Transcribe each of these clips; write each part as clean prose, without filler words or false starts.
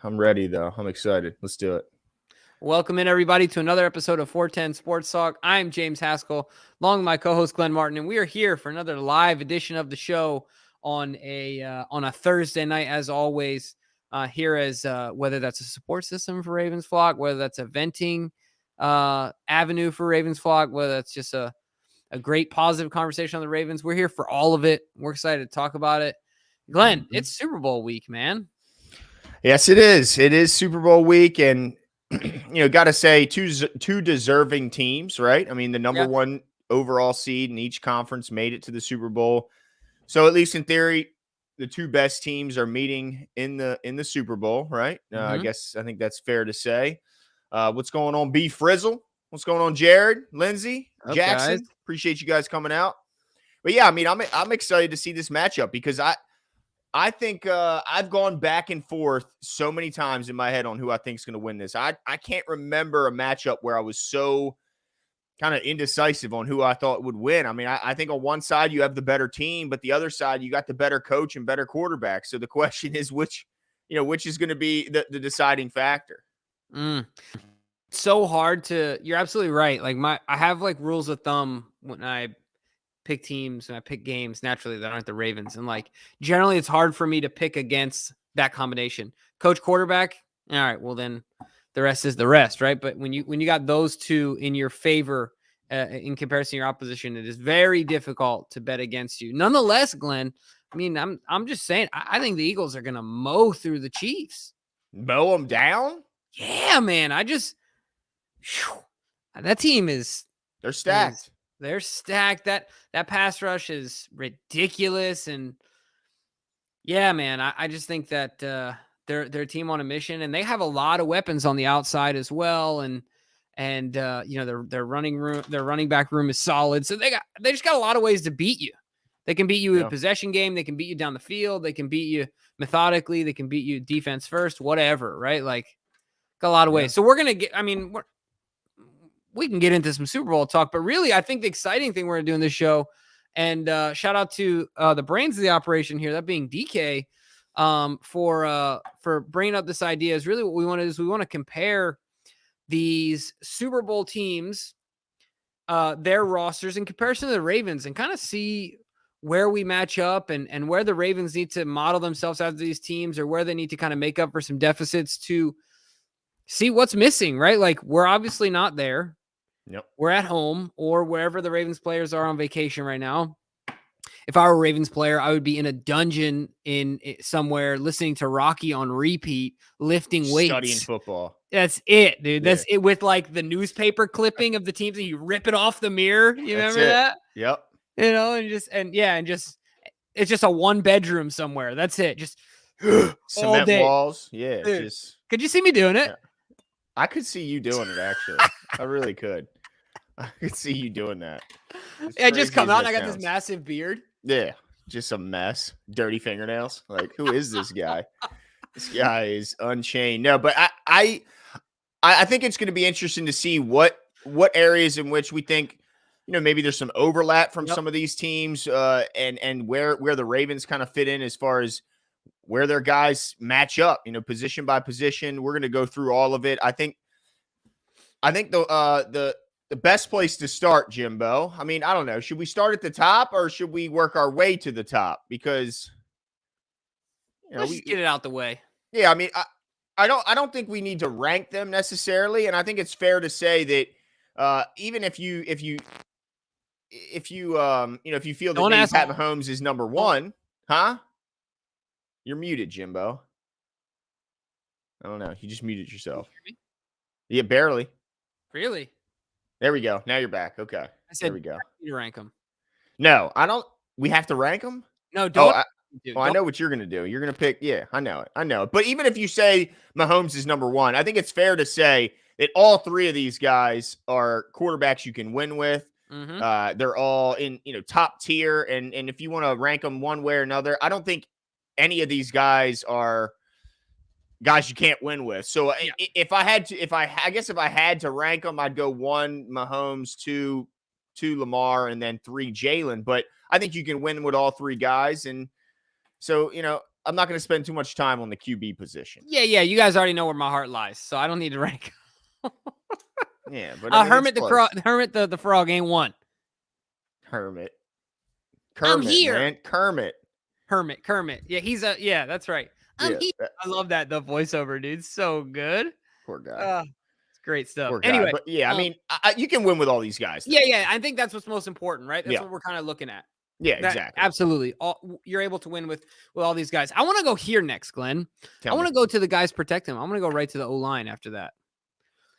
I'm ready, though. I'm excited. Let's do it. Welcome in, everybody, to another episode of 410 Sports Talk. I'm James Haskell, along with my co-host Glenn Martin, and we are here for another live edition of the show on a Thursday night, as always. Here as whether that's a support system for Ravens flock, whether that's a venting avenue for Ravens flock, whether that's just a great positive conversation on the Ravens. We're here for all of it. We're excited to talk about it. Glenn, it's Super Bowl week, man. Yes, it is. It is Super Bowl week, and got to say two deserving teams, right? I mean, the number one overall seed in each conference made it to the Super Bowl. So at least in theory, the two best teams are meeting in the Super Bowl, right? I think that's fair to say. What's going on, B Frizzle? What's going on, Jared, Lindsay, Jackson? Guys. Appreciate you guys coming out. But yeah, I mean, I'm excited to see this matchup because I think I've gone back and forth so many times in my head on who I think is going to win this. I can't remember a matchup where I was so kind of indecisive on who I thought would win. I mean, I think on one side you have the better team, but the other side you got the better coach and better quarterback. So the question is which is going to be the deciding factor. So hard to. You're absolutely right. I have rules of thumb when I pick teams and I pick games naturally that aren't the Ravens, and generally it's hard for me to pick against that combination. Coach, quarterback. All right, well then the rest is the rest, right? But when you got those two in your favor in comparison to your opposition, it is very difficult to bet against you. Nonetheless, Glenn, I mean, I'm just saying, I think the Eagles are gonna mow through the Chiefs. Mow them down? Yeah, man. That team they're stacked. They're stacked. That pass rush is ridiculous. And yeah, man, I just think that they're a team on a mission, and they have a lot of weapons on the outside as well. And their running back room is solid. So they just got a lot of ways to beat you. They can beat you in a possession game. They can beat you down the field. They can beat you methodically. They can beat you defense first, whatever, right? Got a lot of ways. So we're going to get, we can get into some Super Bowl talk, but really, I think the exciting thing we're going to do in this show, and shout out to the brains of the operation here, that being DK, for bringing up this idea, is really what we want to do. Is we want to compare these Super Bowl teams, their rosters in comparison to the Ravens, and kind of see where we match up and where the Ravens need to model themselves after these teams, or where they need to kind of make up for some deficits to see what's missing, right? We're obviously not there. Yep. We're at home or wherever the Ravens players are on vacation right now. If I were a Ravens player, I would be in a dungeon in somewhere listening to Rocky on repeat, lifting weights. Studying football. That's it, dude. That's it, with the newspaper clipping of the teams, and you rip it off the mirror. You remember that? Yep. And it's just a one bedroom somewhere. That's it. Just cement walls. Yeah. Dude, could you see me doing it? Yeah. I could see you doing it, actually. I really could. I could see you doing that. I just come out and I got this massive beard. Yeah. Just a mess. Dirty fingernails. Who is this guy? This guy is unchained. No, but I think it's going to be interesting to see what areas in which we think, maybe there's some overlap from some of these teams, and where the Ravens kind of fit in as far as where their guys match up, position by position. We're going to go through all of it. I think the best place to start, Jimbo, I mean, I don't know. Should we start at the top or should we work our way to the top? Because let's just get it out the way. Yeah, I mean, I don't think we need to rank them necessarily, and I think it's fair to say that even if you feel that Pat Mahomes is number one, huh? You're muted, Jimbo. I don't know. You just muted yourself. Can you hear me? Yeah, barely. Really? There we go. Now you're back. Okay. I said, there we go. You rank them. No, I don't. We have to rank them? No, don't. I know what you're going to do. You're going to pick. Yeah, I know it. But even if you say Mahomes is number one, I think it's fair to say that all three of these guys are quarterbacks you can win with. Mm-hmm. They're all in, top tier. And if you want to rank them one way or another, I don't think any of these guys are guys you can't win with. So if I had to rank them, I'd go 1 Mahomes, 2 Lamar, and then 3 Jalen. But I think you can win with all three guys. And so, I'm not going to spend too much time on the QB position. Yeah. You guys already know where my heart lies, so I don't need to rank. Yeah, but I mean, Hermit it's close. Hermit the frog ain't one. Kermit, I'm here. man, Kermit. Kermit. Yeah, that's right. I'm here. I love that the voiceover, dude. So good. Poor guy. It's great stuff. Poor guy. Anyway, But yeah, I mean, you can win with all these guys. Though. Yeah. I think that's what's most important, right? That's what we're kind of looking at. Yeah, exactly. Absolutely. You're able to win with all these guys. I want to go here next, Glenn. I want to go to the guys protect him. I'm going to go right to the O-line after that.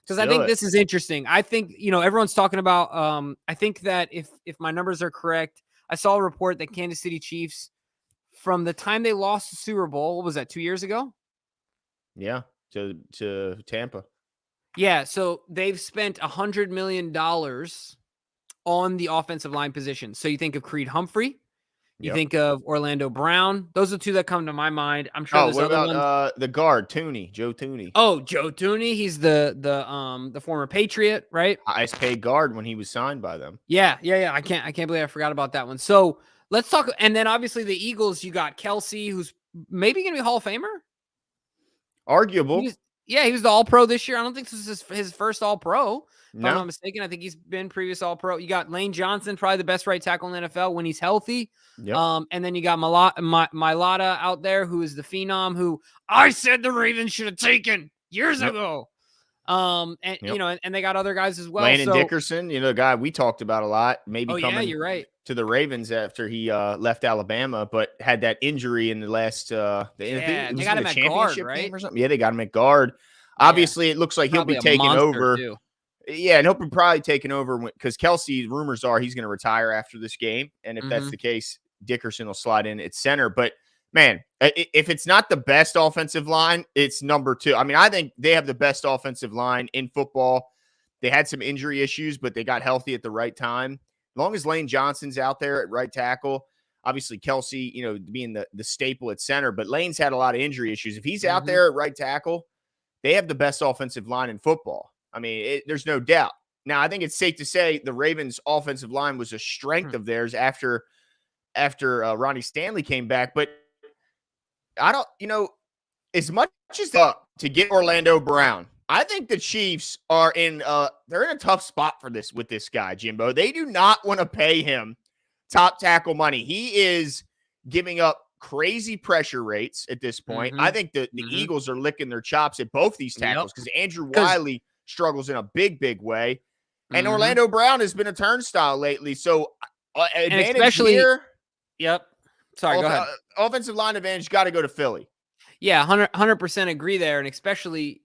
Because I think this is interesting. I think, everyone's talking about, I think that if my numbers are correct, I saw a report that Kansas City Chiefs, from the time they lost the Super Bowl, what was that, 2 years ago? Yeah, to Tampa. Yeah, so they've spent $100 million on the offensive line position. So you think of Creed Humphrey, you think of Orlando Brown. Those are two that come to my mind. I'm sure there's other ones. The guard, Joe Tooney? Oh, Joe Tooney. He's the former Patriot, right? Highest paid guard when he was signed by them. Yeah. I can't believe I forgot about that one. So let's talk. And then obviously the Eagles, you got Kelsey, who's maybe going to be Hall of Famer. Arguable. He was the All-Pro this year. I don't think this is his first All-Pro. If I'm not mistaken, I think he's been previous All-Pro. You got Lane Johnson, probably the best right tackle in the NFL when he's healthy. Yep. And then you got Mailata out there, who is the phenom, who I said the Ravens should have taken years ago. And they got other guys as well. Landon Dickerson, the guy we talked about a lot, maybe coming you're right. to the Ravens after he left Alabama, but had that injury in the last they got him at guard, right? Or something. Yeah, they got him at guard. Obviously, it looks like he'll be taking over. Too. Yeah, and he'll be probably taking over because Kelsey, rumors are he's going to retire after this game. And if that's the case, Dickerson will slide in at center. But, man, if it's not the best offensive line, it's number 2. I mean, I think they have the best offensive line in football. They had some injury issues, but they got healthy at the right time. As long as Lane Johnson's out there at right tackle, obviously Kelsey, being the staple at center. But Lane's had a lot of injury issues. If he's out there at right tackle, they have the best offensive line in football. I mean, there's no doubt. Now, I think it's safe to say the Ravens' offensive line was a strength of theirs after Ronnie Stanley came back. But I don't, as much as to get Orlando Brown, I think the Chiefs are they're in a tough spot with this guy, Jimbo. They do not want to pay him top tackle money. He is giving up crazy pressure rates at this point. I think the Eagles are licking their chops at both these tackles because Andrew Wiley struggles in a big, big way. And Orlando Brown has been a turnstile lately. So advantage especially here. Yep. Sorry, go ahead. Offensive line advantage got to go to Philly. Yeah, 100% agree there. And especially,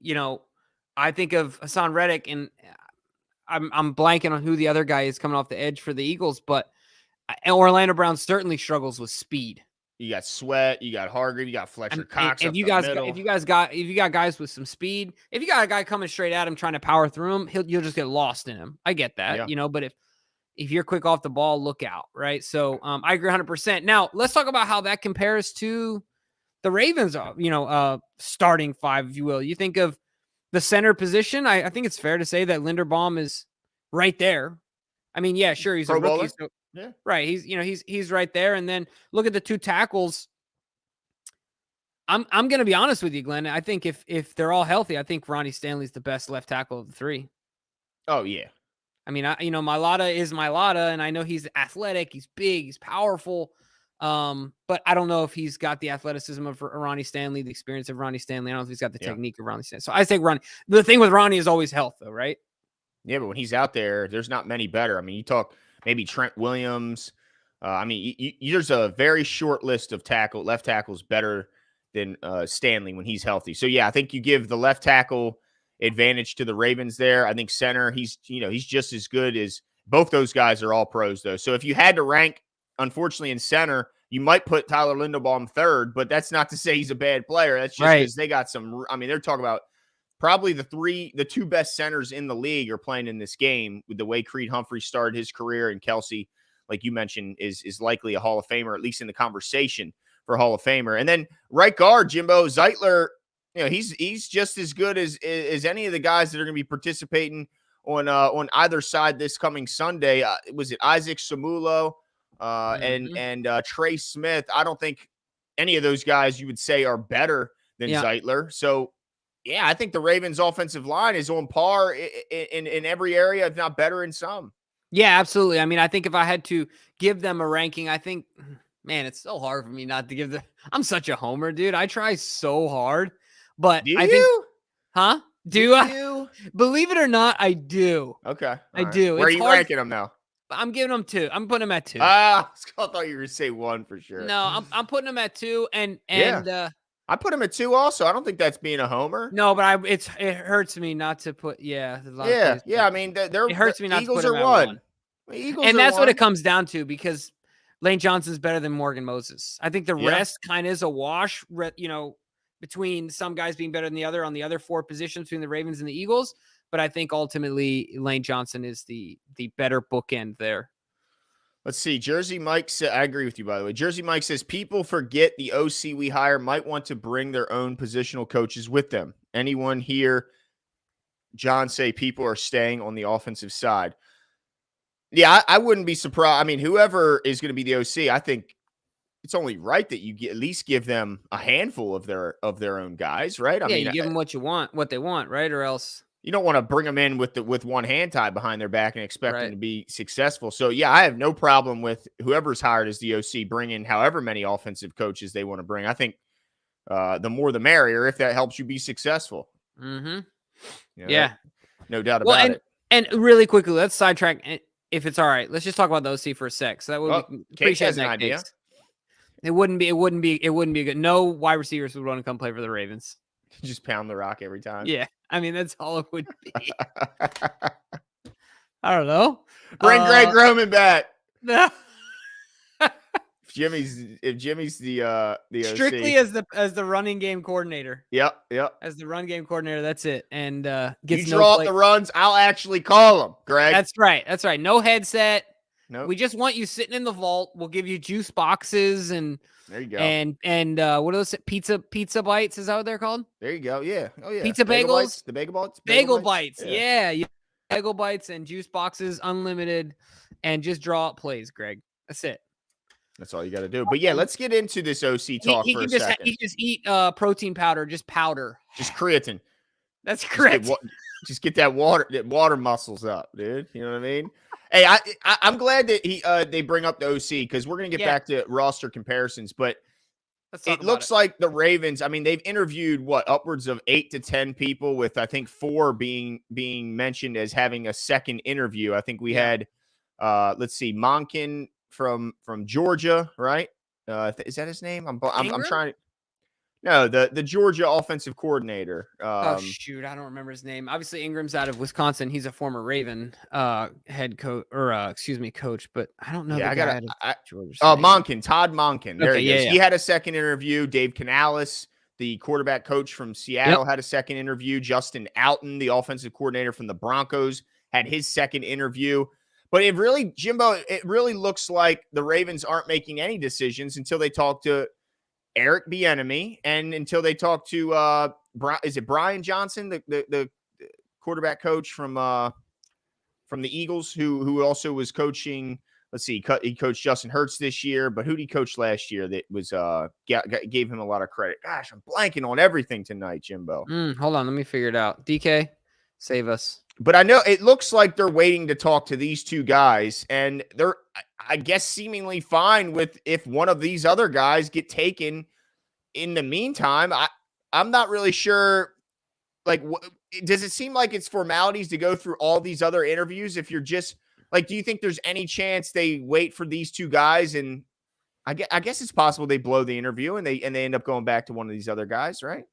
I think of Hassan Reddick, and I'm blanking on who the other guy is coming off the edge for the Eagles, but Orlando Brown certainly struggles with speed. You got Sweat, you got Hargrave, you got Fletcher Cox. If you got guys with some speed, if you got a guy coming straight at him trying to power through him, you'll just get lost in him. I get that, but if you're quick off the ball, look out, right? So I agree 100%. Now let's talk about how that compares to the Ravens, starting 5, if you will. You think of the center position. I think it's fair to say that Linderbaum is right there. I mean, yeah, sure, he's a rookie. So, yeah. Right. He's right there. And then look at the 2 tackles. I'm going to be honest with you, Glenn. I think if they're all healthy, I think Ronnie Stanley's the best left tackle of the 3. Oh yeah. I mean, Mailata is Mailata, and I know he's athletic, he's big, he's powerful. But I don't know if he's got the athleticism of Ronnie Stanley, the experience of Ronnie Stanley. I don't know if he's got the technique of Ronnie Stanley. So I think Ronnie. The thing with Ronnie is always health, though, right? Yeah, but when he's out there, there's not many better. I mean, you talk maybe Trent Williams. There's a very short list of left tackles better than Stanley when he's healthy. So yeah, I think you give the left tackle advantage to the Ravens there. I think center, he's just as good as both those guys are all pros though. So if you had to rank, unfortunately in center, you might put Tyler Linderbaum 3rd, but that's not to say he's a bad player. That's just because they got some. I mean, they're talking about probably the 2 best centers in the league are playing in this game with the way Creed Humphrey started his career, and Kelsey, like you mentioned, is likely a Hall of Famer, at least in the conversation for Hall of Famer. And then right guard, Jimbo Zeitler, he's just as good as any of the guys that are going to be participating on either side this coming Sunday. Was it Isaac Samulo and Trey Smith? I don't think any of those guys you would say are better than Yeah. Zeitler. So, yeah, I think the Ravens' offensive line is on par in every area, if not better in some. Yeah, absolutely. I mean, I think if I had to give them a ranking, I think, man, it's so hard for me not to give the. I'm such a homer, dude. I try so hard, but Do I think, you? huh? Do I? you? Believe it or not, I do. Okay. All I right. do. Where are It's you hard. ranking them now? I'm giving them 2. I'm putting them at 2. I thought you were going to say 1 for sure. No, I'm putting them at 2, and Yeah. I put him at 2 also. I don't think that's being a homer. no, but it hurts me not to put. Yeah, there's a lot of Yeah. plays, Yeah. I mean, it the hurts me not to Eagles put are them at 1. 1. The Eagles And are that's what it 1. comes down to, because Lane Johnson's better than Morgan Moses. I think the rest kind of is a wash, between some guys being better than the other on the other 4 positions between the Ravens and the Eagles. But I think ultimately Lane Johnson is the better bookend there. Let's see. Jersey Mike said, I agree with you, by the way. Jersey Mike says people forget the OC we hire might want to bring their own positional coaches with them. Anyone here, John, say people are staying on the offensive side? Yeah, I wouldn't be surprised. I mean, whoever is going to be the OC, I think it's only right that you at least give them a handful of their own guys, right? I Yeah, mean, you give them what they want, right? Or else you don't want to bring them in with one hand tied behind their back and expect them right. to be successful. So, yeah, I have no problem with whoever's hired as the OC bringing however many offensive coaches they want to bring. I think the more the merrier if that helps you be successful. Mm-hmm. Yeah. No doubt about it. And really quickly, let's sidetrack. If it's all right, let's just talk about the OC for a sec. So that way we can appreciate that idea. case. It wouldn't be good. No wide receivers would want to come play for the Ravens. Just pound the rock every time. Yeah. I mean, that's all it would be. I don't know. Bring Greg Roman back. No. If Jimmy's the strictly OC. as the running game coordinator. Yep. As the run game coordinator, that's it. And you draw up the runs, I'll actually call them, Greg. That's right. No headset. Nope. We just want you sitting in the vault. We'll give you juice boxes and there you go. And what are those pizza bites? Is that what they're called? There you go. Yeah. Oh yeah. Pizza bagels. The bagel bites. Bagel bites. Yeah. Bagel bites and juice boxes, unlimited, and just draw up plays, Greg. That's it. That's all you got to do. But yeah, let's get into this OC talk for a second. He just eat protein powder, just powder. Just creatine. That's correct. Just get that water muscles up, dude. You know what I mean? Hey, I'm glad that they bring up the OC because we're gonna get back to roster comparisons, but it looks like the Ravens. I mean, they've interviewed upwards of 8 to 10 people, with I think 4 being mentioned as having a second interview. I think we had let's see, Monken from Georgia, right? Is that his name? I'm trying to. No, the Georgia offensive coordinator. Shoot, I don't remember his name. Obviously, Ingram's out of Wisconsin. He's a former Raven head coach, or coach, but I don't know. Yeah, Georgia. Monken, Todd Monken. There he is. Yeah. He had a second interview. Dave Canales, the quarterback coach from Seattle, had a second interview. Justin Alton, the offensive coordinator from the Broncos, had his second interview. But it really, Jimbo, it really looks like the Ravens aren't making any decisions until they talk to Eric Bieniemy and until they talk to is it Brian Johnson, the quarterback coach from the Eagles, who also was coaching. Let's see, he coached Justin Hurts this year, but who did he coach last year that was gave him a lot of credit? Gosh, I'm blanking on everything tonight, Jimbo. Hold on, let me figure it out. DK, save us. But I know it looks like they're waiting to talk to these 2 guys, and they're, I guess, seemingly fine with if one of these other guys get taken in the meantime. I'm not really sure. Like, does it seem like it's formalities to go through all these other interviews? If you're just like, do you think there's any chance they wait for these 2 guys? And I guess it's possible they blow the interview and they end up going back to one of these other guys, right?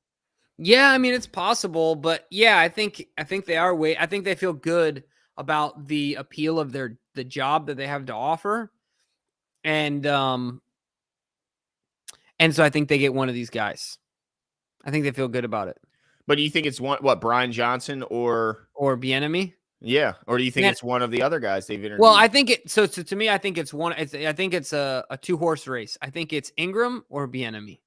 Yeah, I mean, it's possible, but yeah, I think they are I think they feel good about the appeal of the job that they have to offer. And so I think they get one of these guys. I think they feel good about it. But do you think it's Brian Johnson or Bieniemy? Yeah, or do you think it's one of the other guys they've interviewed? Well, I think it. So to me, I think it's one. I think it's a 2-horse race. I think it's Ingram or Bieniemy.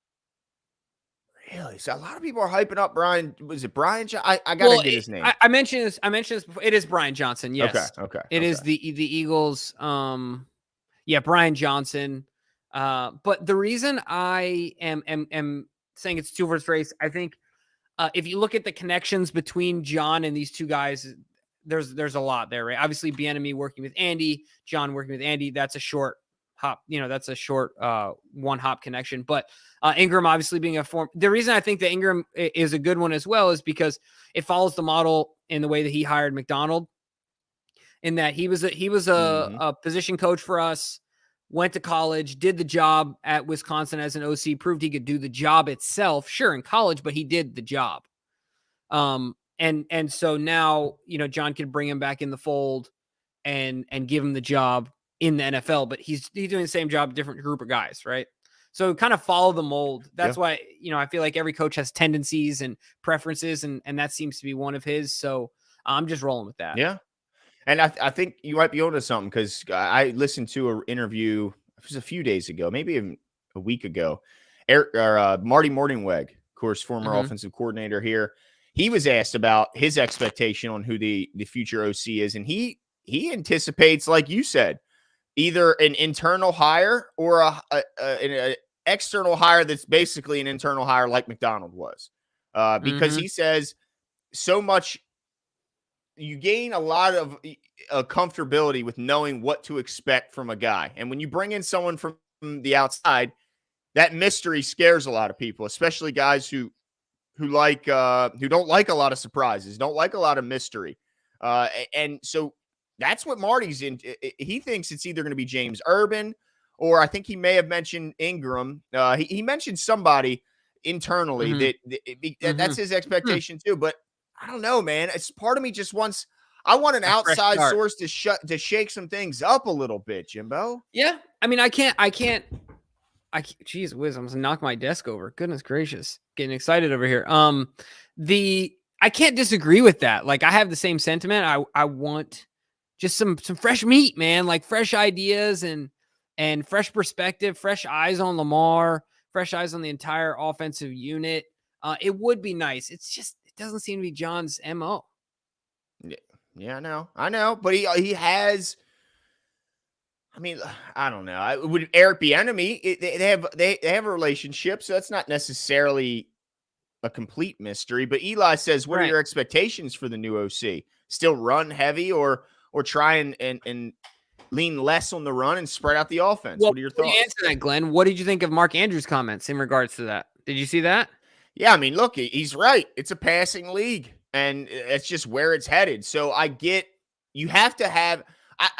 Really? So a lot of people are hyping up Brian. Was it Brian? I gotta get his name. I mentioned this. Before. It is Brian Johnson. Yes. Okay. It is the Eagles. Yeah, Brian Johnson. But the reason I am saying it's 2 horse race, I think if you look at the connections between John and these two guys, there's a lot there, right? Obviously, Bieniemy working with Andy, John working with Andy. That's a short hop. That's a short one hop connection. But Ingram obviously being a form. The reason I think that Ingram is a good one as well is because it follows the model in the way that he hired McDonald, in that he was a position coach for us. Went to college, did the job at Wisconsin as an OC, proved he could do the job itself. Sure, in college, but he did the job. And so now, John could bring him back in the fold and give him the job in the NFL, but he's doing the same job, different group of guys, right? So kind of follow the mold. That's why, I feel like every coach has tendencies and preferences, and that seems to be one of his. So I'm just rolling with that. Yeah. And I think you might be onto something, because I listened to an interview, it was a few days ago, maybe even a week ago. Marty Morningweg, of course, former offensive coordinator here. He was asked about his expectation on who the future OC is, and he anticipates, like you said, either an internal hire or an external hire that's basically an internal hire like McDonald was, because he says so much. You gain a lot of comfortability with knowing what to expect from a guy. And when you bring in someone from the outside, that mystery scares a lot of people, especially guys who don't like a lot of surprises, don't like a lot of mystery. And so that's what Marty's in. He thinks it's either going to be James Urban, or I think he may have mentioned Ingram. He mentioned somebody internally that's his expectation too. But I don't know, man. It's part of me just wants. I want an outside source to shake some things up a little bit, Jimbo. Yeah, I mean, I can't. Geez whiz, I'm gonna knock my desk over. Goodness gracious, getting excited over here. I can't disagree with that. Like, I have the same sentiment. I want just some fresh meat, man. Like fresh ideas and fresh perspective, fresh eyes on Lamar, fresh eyes on the entire offensive unit. It would be nice. It's just, it doesn't seem to be John's MO. Yeah, I know, but he has. I mean, I don't know. Would Eric Bieniemy? They have a relationship, so that's not necessarily a complete mystery. But Eli says, "What are your expectations for the new OC? Still run heavy, or try and lean less on the run and spread out the offense?" Well, what are your thoughts? Answer that, Glenn. What did you think of Mark Andrews' comments in regards to that? Did you see that? Yeah, I mean, look, he's right. It's a passing league, and it's just where it's headed. So I get you have to have.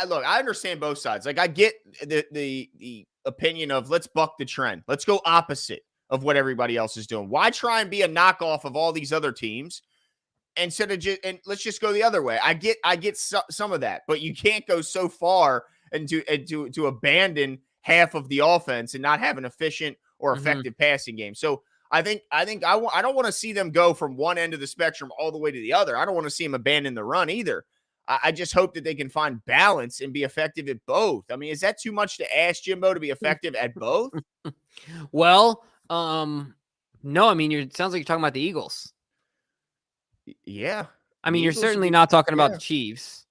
Look, I understand both sides. Like, I get the opinion of let's buck the trend. Let's go opposite of what everybody else is doing. Why try and be a knockoff of all these other teams instead of and let's just go the other way? I get some of that, but you can't go so far and to abandon half of the offense and not have an efficient or effective passing game. So I don't want to see them go from one end of the spectrum all the way to the other. I don't want to see them abandon the run either. I just hope that they can find balance and be effective at both. I mean, is that too much to ask, Jimbo, to be effective at both? Well, no. I mean, it sounds like you're talking about the Eagles. Yeah. I mean, you're certainly not talking about the Chiefs.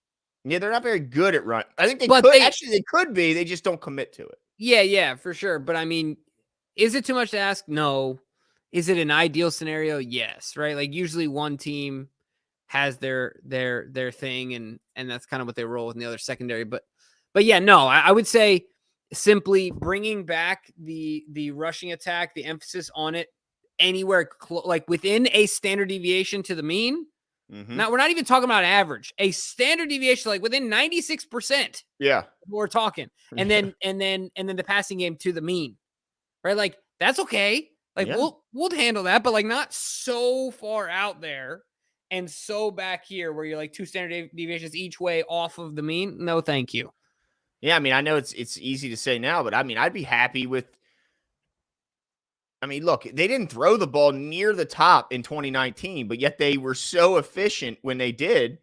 Yeah, they're not very good at run. I think they could be. They just don't commit to it. Yeah, for sure. But I mean, is it too much to ask? No. Is it an ideal scenario? Yes. Right. Like, usually one team has their thing, and that's kind of what they roll with in the other secondary. But yeah, no, I would say simply bringing back the rushing attack, the emphasis on it anywhere like within a standard deviation to the mean. Now, we're not even talking about average, a standard deviation, like within 96%. Yeah, we're talking, and then the passing game to the mean, right? Like, that's okay. Like, we'll handle that, but like not so far out there. And so back here where you're like 2 standard deviations each way off of the mean. No, thank you. Yeah, I mean, I know it's easy to say now, but I mean, I'd be happy with. I mean, look, they didn't throw the ball near the top in 2019, but yet they were so efficient when they did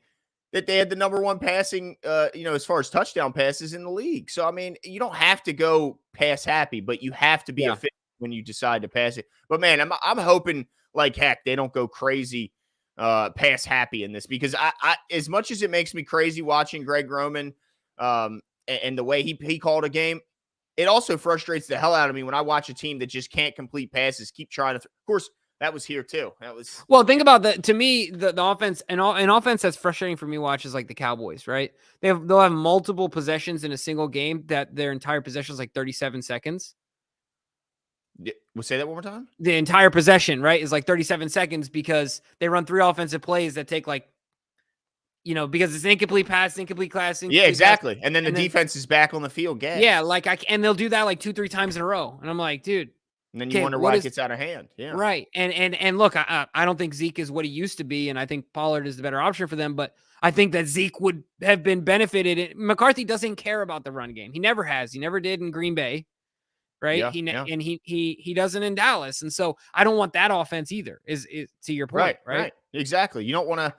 that they had the number one passing, as far as touchdown passes in the league. So, I mean, you don't have to go pass happy, but you have to be efficient when you decide to pass it. But man, I'm hoping like heck they don't go crazy. Pass happy in this, because I as much as it makes me crazy watching Greg Roman and the way he called a game, it also frustrates the hell out of me when I watch a team that just can't complete passes, keep trying to. Of course, that was here too. That was Well, think about to me, the offense and an offense that's frustrating for me to watch is like the Cowboys, right? They'll have multiple possessions in a single game that their entire possession is like 37 seconds. We'll say that one more time. The entire possession, right, is like 37 seconds because they run 3 offensive plays that take like, because it's incomplete pass, incomplete class. Yeah, exactly. Pass, and then the defense is back on the field. Gas. Yeah, and they'll do that like 2-3 times in a row, and I'm like, dude. And then you wonder why it gets out of hand. Yeah, right. And look, I don't think Zeke is what he used to be, and I think Pollard is the better option for them. But I think that Zeke would have been benefited. McCarthy doesn't care about the run game. He never has. He never did in Green Bay. Right. Yeah, And he doesn't in Dallas. And so I don't want that offense either, is to your point. Right. Exactly. You don't want to,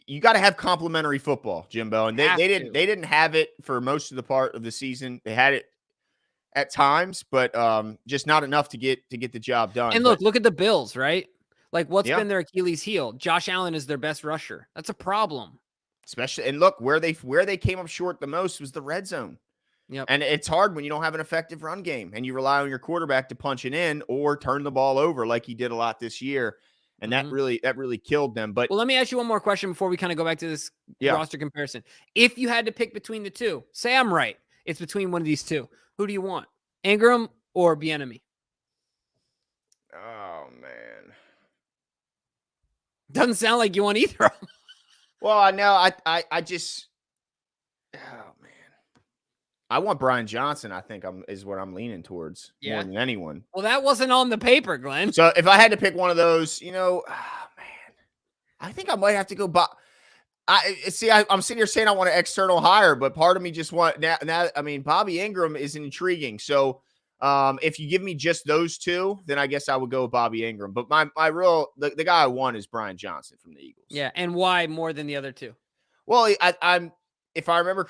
you got to have complimentary football, Jimbo. And they didn't have it for most of the part of the season. They had it at times, but just not enough to get the job done. And look at the Bills, right? Like what's been their Achilles heel? Josh Allen is their best rusher. That's a problem. Especially, and look, where they came up short the most was the red zone. Yep. And it's hard when you don't have an effective run game and you rely on your quarterback to punch it in or turn the ball over like he did a lot this year. And that really killed them. But let me ask you one more question before we kind of go back to this roster comparison. If you had to pick between the two, say I'm right, it's between one of these two. Who do you want? Ingram or Bieniemy? Oh man. Doesn't sound like you want either of them. Well, I know. I just I want Brian Johnson, I think is what I'm leaning towards more than anyone. Well, that wasn't on the paper, Glenn. So if I had to pick one of those, I think I might have to go. I'm sitting here saying I want an external hire, but part of me just want now. I mean, Bobby Ingram is intriguing. So if you give me just those two, then I guess I would go with Bobby Ingram. But the guy I want is Brian Johnson from the Eagles. Yeah, and why more than the other two? Well, if I remember.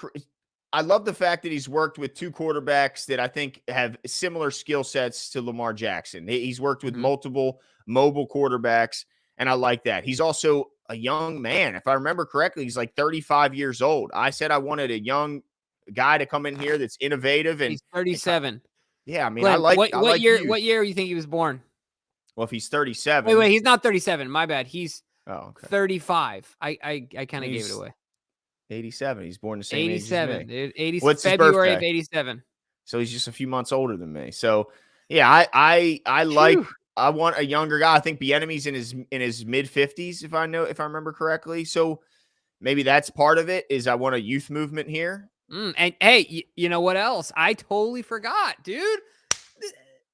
I love the fact that he's worked with 2 quarterbacks that I think have similar skill sets to Lamar Jackson. He's worked with multiple mobile quarterbacks, and I like that. He's also a young man. If I remember correctly, he's like 35 years old. I said I wanted a young guy to come in here that's innovative. And he's 37. Yeah, I mean, Glenn, I like what year? What year do you think he was born? Well, if he's 37. Wait, he's not 37. My bad. He's 35. I kind of gave it away. 87. He's born the same age as me. Dude. 87. What's February of 87. So he's just a few months older than me. So yeah, I want a younger guy. I think Bieniemy's in his mid 50s, if I remember correctly. So maybe that's part of it. Is I want a youth movement here. And hey, you know what else? I totally forgot, dude.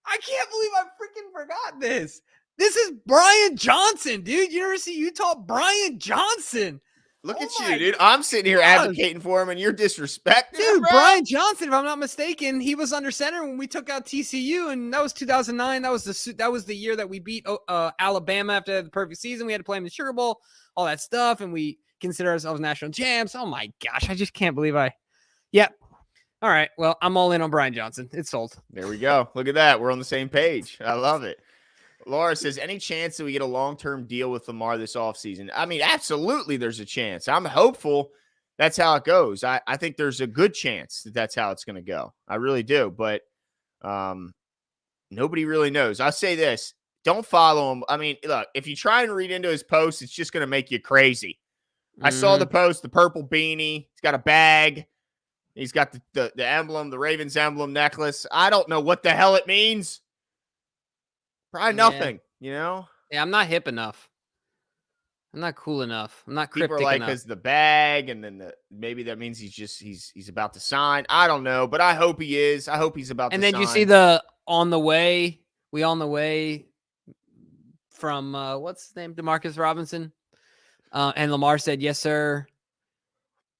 I can't believe I freaking forgot this. This is Brian Johnson, dude. University of Utah, Brian Johnson. Look at you, dude. I'm sitting here advocating for him, and you're disrespecting him, bro. Brian Johnson, if I'm not mistaken, he was under center when we took out TCU, and that was 2009. That was the year that we beat Alabama after the perfect season. We had to play in the Sugar Bowl, all that stuff, and we consider ourselves national champs. Oh, my gosh. I just can't believe Yep. All right. Well, I'm all in on Brian Johnson. It's sold. There we go. Look at that. We're on the same page. I love it. Laura says, any chance that we get a long-term deal with Lamar this offseason? I mean, absolutely there's a chance. I'm hopeful that's how it goes. I think there's a good chance that that's how it's going to go. I really do. But nobody really knows. I'll say this. Don't follow him. I mean, look, if you try and read into his post, it's just going to make you crazy. I saw the post, the purple beanie. He's got a bag. He's got the emblem, the Ravens emblem necklace. I don't know what the hell it means. Probably nothing, Yeah, I'm not hip enough. I'm not cool enough. I'm not cryptic enough. People are like, because the bag, and then maybe that means he's about to sign. I don't know, but I hope he is. I hope he's about to sign. And then you see the on the way from what's his name, DeMarcus Robinson, and Lamar said yes, sir,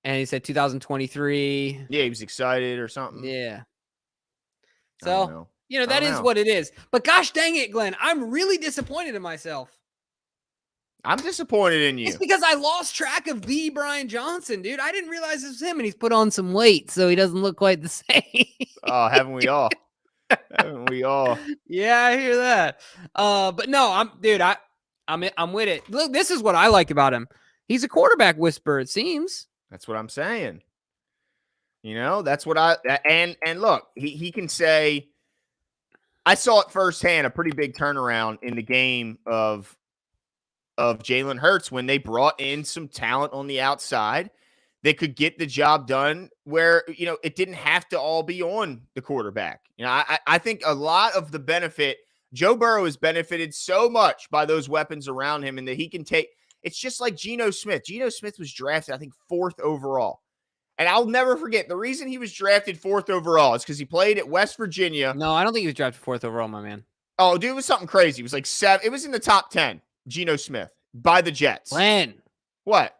and he said 2023. Yeah, he was excited or something. Yeah. So. That is what it is. But gosh dang it, Glenn, I'm really disappointed in myself. I'm disappointed in you. It's because I lost track of the Brian Johnson, dude. I didn't realize it was him, and he's put on some weight, so he doesn't look quite the same. Oh, haven't we all? Haven't we all? Yeah, I hear that. But no, I'm with it. Look, this is what I like about him. He's a quarterback whisperer, it seems. That's what I'm saying. That's what and look, he can say, I saw it firsthand, a pretty big turnaround in the game of Jalen Hurts when they brought in some talent on the outside that could get the job done where, it didn't have to all be on the quarterback. I think a lot of the benefit, Joe Burrow has benefited so much by those weapons around him and that he can take. It's just like Geno Smith. Geno Smith was drafted, I think, 4th overall. And I'll never forget, the reason he was drafted 4th overall is because he played at West Virginia. No, I don't think he was drafted 4th overall, my man. Oh, dude, it was something crazy. It was like 7. It was in the top 10, Geno Smith, by the Jets. When? What?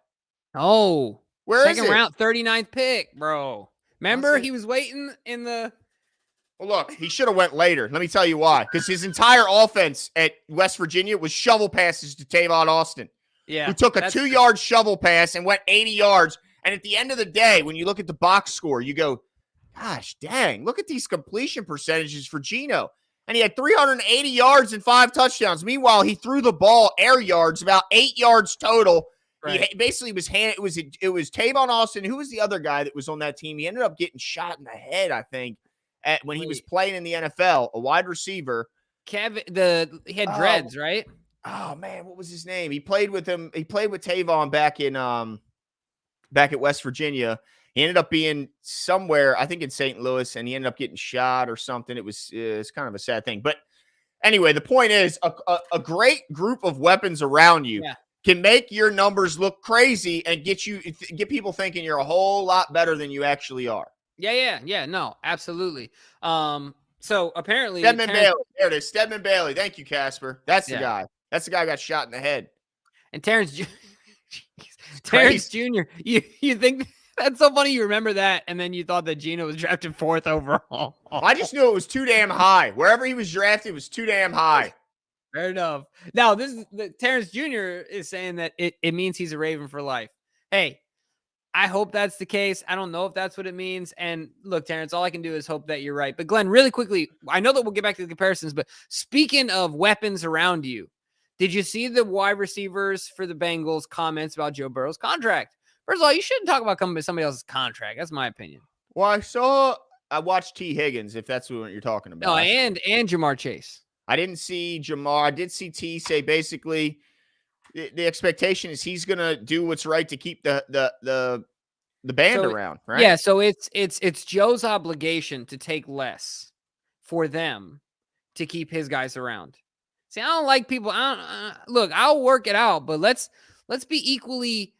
Oh. Where is it? Second round, 39th pick, bro. Remember, he was waiting in the... Well, look, he should have went later. Let me tell you why. Because his entire offense at West Virginia was shovel passes to Tavon Austin. Yeah. Who took a 2-yard shovel pass and went 80 yards. And at the end of the day, when you look at the box score, you go, gosh, dang, look at these completion percentages for Geno. And he had 380 yards and 5 touchdowns. Meanwhile, he threw the ball air yards, about 8 yards total. Right. He basically was it was Tavon Austin. Who was the other guy that was on that team? He ended up getting shot in the head, I think, when he was playing in the NFL, a wide receiver. He had dreads, right? Oh man, what was his name? He played with him. He played with Tavon back at West Virginia. He ended up being somewhere, I think in St. Louis, and he ended up getting shot or something. It's kind of a sad thing. But anyway, the point is a great group of weapons around you can make your numbers look crazy and get people thinking you're a whole lot better than you actually are. Yeah. No, absolutely. So apparently Stedman Bailey. There it is. Stedman Bailey. Thank you, Casper. That's the guy. That's the guy who got shot in the head. And Terrence Jr. You think that's so funny? You remember that, and then you thought that Geno was drafted 4th overall. I just knew it was too damn high. Wherever he was drafted was too damn high. Fair enough. Now, this is Terrence Jr. is saying that it means he's a Raven for life. Hey, I hope that's the case. I don't know if that's what it means. And look, Terrence, all I can do is hope that you're right. But Glenn, really quickly, I know that we'll get back to the comparisons, but speaking of weapons around you, did you see the wide receivers for the Bengals comments about Joe Burrow's contract? First of all, you shouldn't talk about somebody else's contract. That's my opinion. Well, I watched T. Higgins, if that's what you're talking about. Oh, and Jamar Chase. I didn't see Jamar. I did see T say basically the expectation is he's going to do what's right to keep the band around, right? Yeah, so it's Joe's obligation to take less for them to keep his guys around. See, I don't like people. Look, I'll work it out, but let's be equally.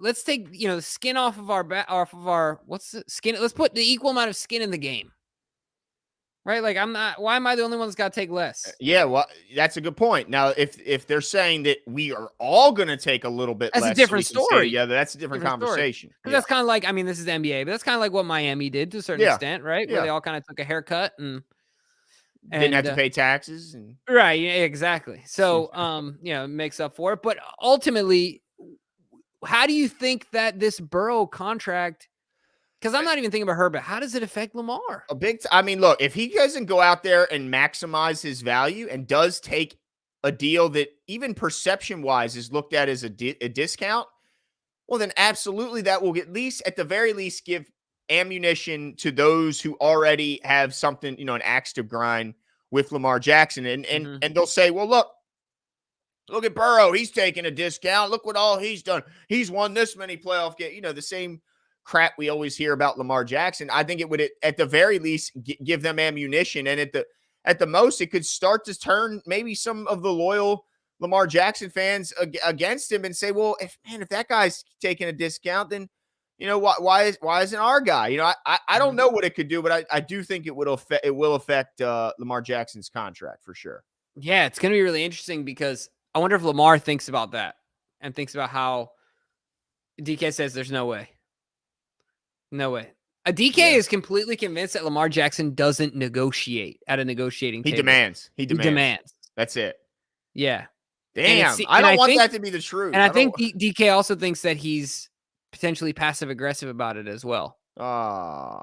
Let's take the skin off of our what's the skin? Let's put the equal amount of skin in the game, right? Like why am I the only one that's got to take less? Yeah, well, that's a good point. Now, if they're saying that we are all going to take a little bit less, that's a different story. Yeah, that's a different conversation. That's kind of like, this is NBA, but that's kind of like what Miami did to a certain extent, right? Where they all kind of took a haircut and didn't have to pay taxes and right. Yeah, exactly. So, it makes up for it. But ultimately, how do you think that this Burrow contract, because I'm not even thinking about her, but how does it affect Lamar? Look, if he doesn't go out there and maximize his value and does take a deal that even perception wise is looked at as a discount, well, then absolutely that will at the very least give ammunition to those who already have something, an axe to grind with Lamar Jackson. And they'll say, well, look at Burrow. He's taking a discount. Look what all he's done. He's won this many playoff games. The same crap we always hear about Lamar Jackson. I think it would, at the very least, give them ammunition. And at the most, it could start to turn maybe some of the loyal Lamar Jackson fans against him and say, well, if that guy's taking a discount, then why isn't our guy? I don't know what it could do, but I do think it will affect Lamar Jackson's contract for sure. Yeah, it's going to be really interesting because I wonder if Lamar thinks about that and thinks about how DK says there's no way. No way. DK is completely convinced that Lamar Jackson doesn't negotiate at a negotiating table. He demands. That's it. Yeah. Damn. I don't want that to be the truth. And I think DK also thinks that he's potentially passive aggressive about it as well. I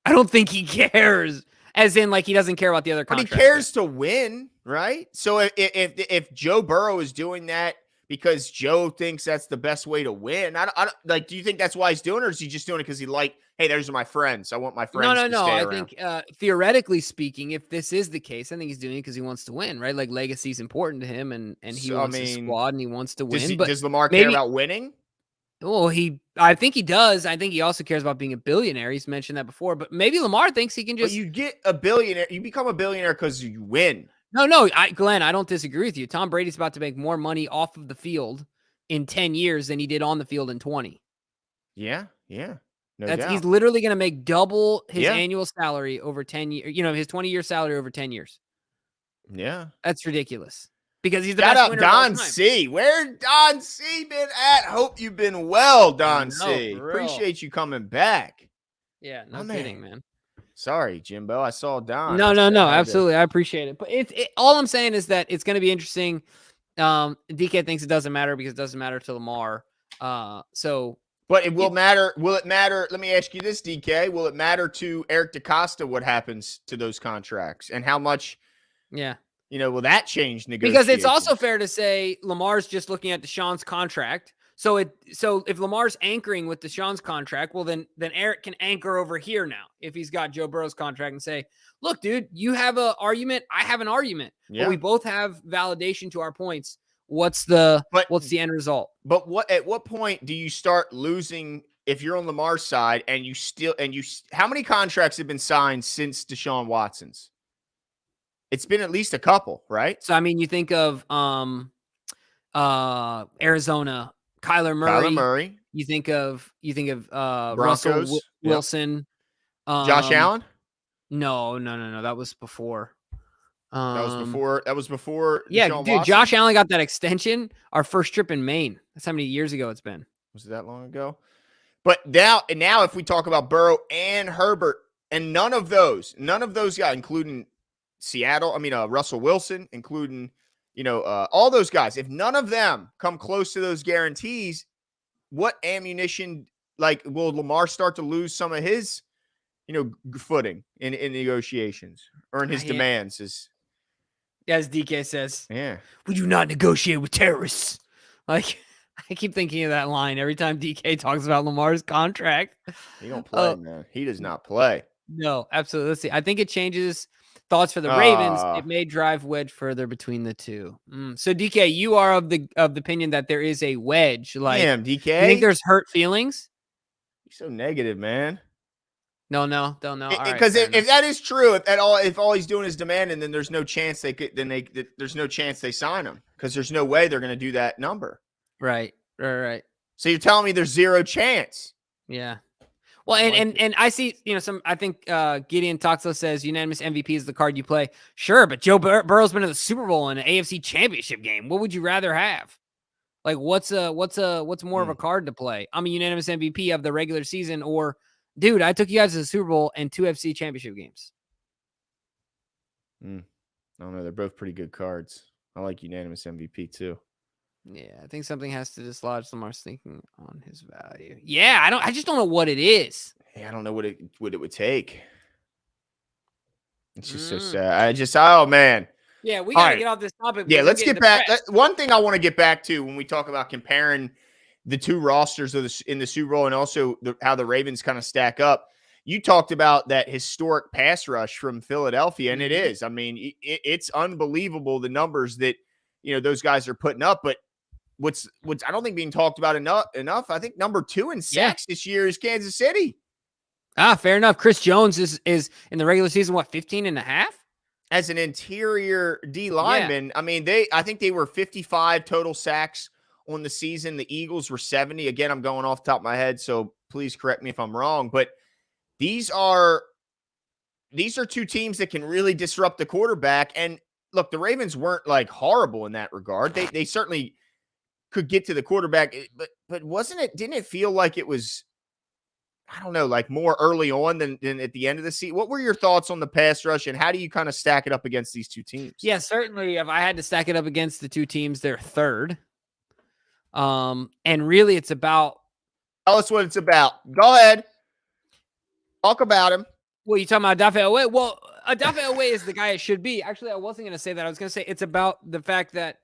don't think he cares, as in like he doesn't care about the other contracts. But he cares to win, right? So if Joe Burrow is doing that because Joe thinks that's the best way to win? I don't like, do you think that's why he's doing it, or is he just doing it because hey, those are my friends. I want my friends to No. stay I around. think theoretically speaking, if this is the case, I think he's doing it because he wants to win, right? Like legacy is important to him, and he So, I wants his mean, squad and he wants to win. But does Lamar care maybe, about winning? well, I think he does. I think he also cares about being a billionaire. He's mentioned that before. But maybe Lamar thinks he can But just. you get a billionaire. You become a billionaire because you win. No, Glenn, I don't disagree with you. Tom Brady's about to make more money off of the field in 10 years than he did on the field in 20. Yeah, no He's doubt. literally going to make double his Yeah. annual salary over 10 years. His 20-year salary over 10 years. Yeah. That's ridiculous. Because he's the Shout best out winner of all Don time. C. Where Don C been at? Hope you've been well, Don C. for real. Appreciate you coming back. Yeah, no My kidding, man. Sorry, Jimbo. I saw Don. No, absolutely. I appreciate it. But all I'm saying is that it's going to be interesting. DK thinks it doesn't matter because it doesn't matter to Lamar. But it will matter. Will it matter? Let me ask you this, DK. Will it matter to Eric DeCosta what happens to those contracts and how much? Yeah. Will that change negotiations? Because it's also fair to say Lamar's just looking at Deshaun's contract. So if Lamar's anchoring with Deshaun's contract, well, then Eric can anchor over here now if he's got Joe Burrow's contract and say, look, dude, you have an argument. I have an argument. Yeah. But we both have validation to our points. What's the end result? But at what point do you start losing if you're on Lamar's side and how many contracts have been signed since Deshaun Watson's? It's been at least a couple, right? So, I mean, you think of Arizona, Kyler Murray. You think of Russell Wilson. Josh Allen? No. That was before. That was before. Yeah, Deshaun dude. Watson? Josh Allen got that extension our first trip in Maine. That's how many years ago it's been. Was it that long ago? But now, if we talk about Burrow and Herbert, and none of those guys, including Seattle, Russell Wilson, including, all those guys, if none of them come close to those guarantees, what ammunition, will Lamar start to lose some of his, footing in negotiations or in his demands? As DK says, yeah, we do not negotiate with terrorists. I keep thinking of that line every time DK talks about Lamar's contract. He don't play, man. He does not play. No, absolutely. Let's see. I think it changes thoughts for the Ravens. It may drive wedge further between the two. So DK, you are of the opinion that there is a wedge. Damn, DK. You think there's hurt feelings? You're so negative, man. No, don't know. Because if that is true, if all he's doing is demanding, then there's no chance there's no chance they sign him because there's no way they're going to do that number. Right. So you're telling me there's zero chance? Yeah. Well, and I see, I think Gideon Toxlo says unanimous MVP is the card you play. Sure, but Joe Burrow's been to the Super Bowl and an AFC Championship game. What would you rather have? What's more of a card to play? I'm a unanimous MVP of the regular season, or dude, I took you guys to the Super Bowl and 2 FC Championship games. I don't know. They're both pretty good cards. I like unanimous MVP too. Yeah, I think something has to dislodge Lamar's thinking on his value. Yeah, I just don't know what it is. Yeah, I don't know what it would take. It's just so sad. Oh man. Yeah, we gotta get off this topic. Yeah, let's get back. One thing I want to get back to when we talk about comparing the two rosters in the Super Bowl and also how the Ravens kind of stack up. You talked about that historic pass rush from Philadelphia, and it is. It's unbelievable the numbers that those guys are putting up. But what's I don't think being talked about enough. I think number 2 in sacks this year is Kansas City. Fair enough. Chris Jones is in the regular season 15 and a half as an interior D lineman. Yeah. I think they were 55 total sacks on the season. The Eagles were 70. Again, I'm going off the top of my head, so please correct me if I'm wrong. But these are two teams that can really disrupt the quarterback. And look, the Ravens weren't horrible in that regard. They certainly could get to the quarterback, but didn't it feel like it was, I don't know, more early on than at the end of the season? What were your thoughts on the pass rush, and how do you kind of stack it up against these two teams? Yeah, certainly. If I had to stack it up against the two teams, they're third. And really it's about. Tell us what it's about. Go ahead. Talk about him. Well, you talking about Odafe Oweh? Well, Odafe Oweh is the guy it should be. Actually, I wasn't going to say that. I was going to say it's about the fact that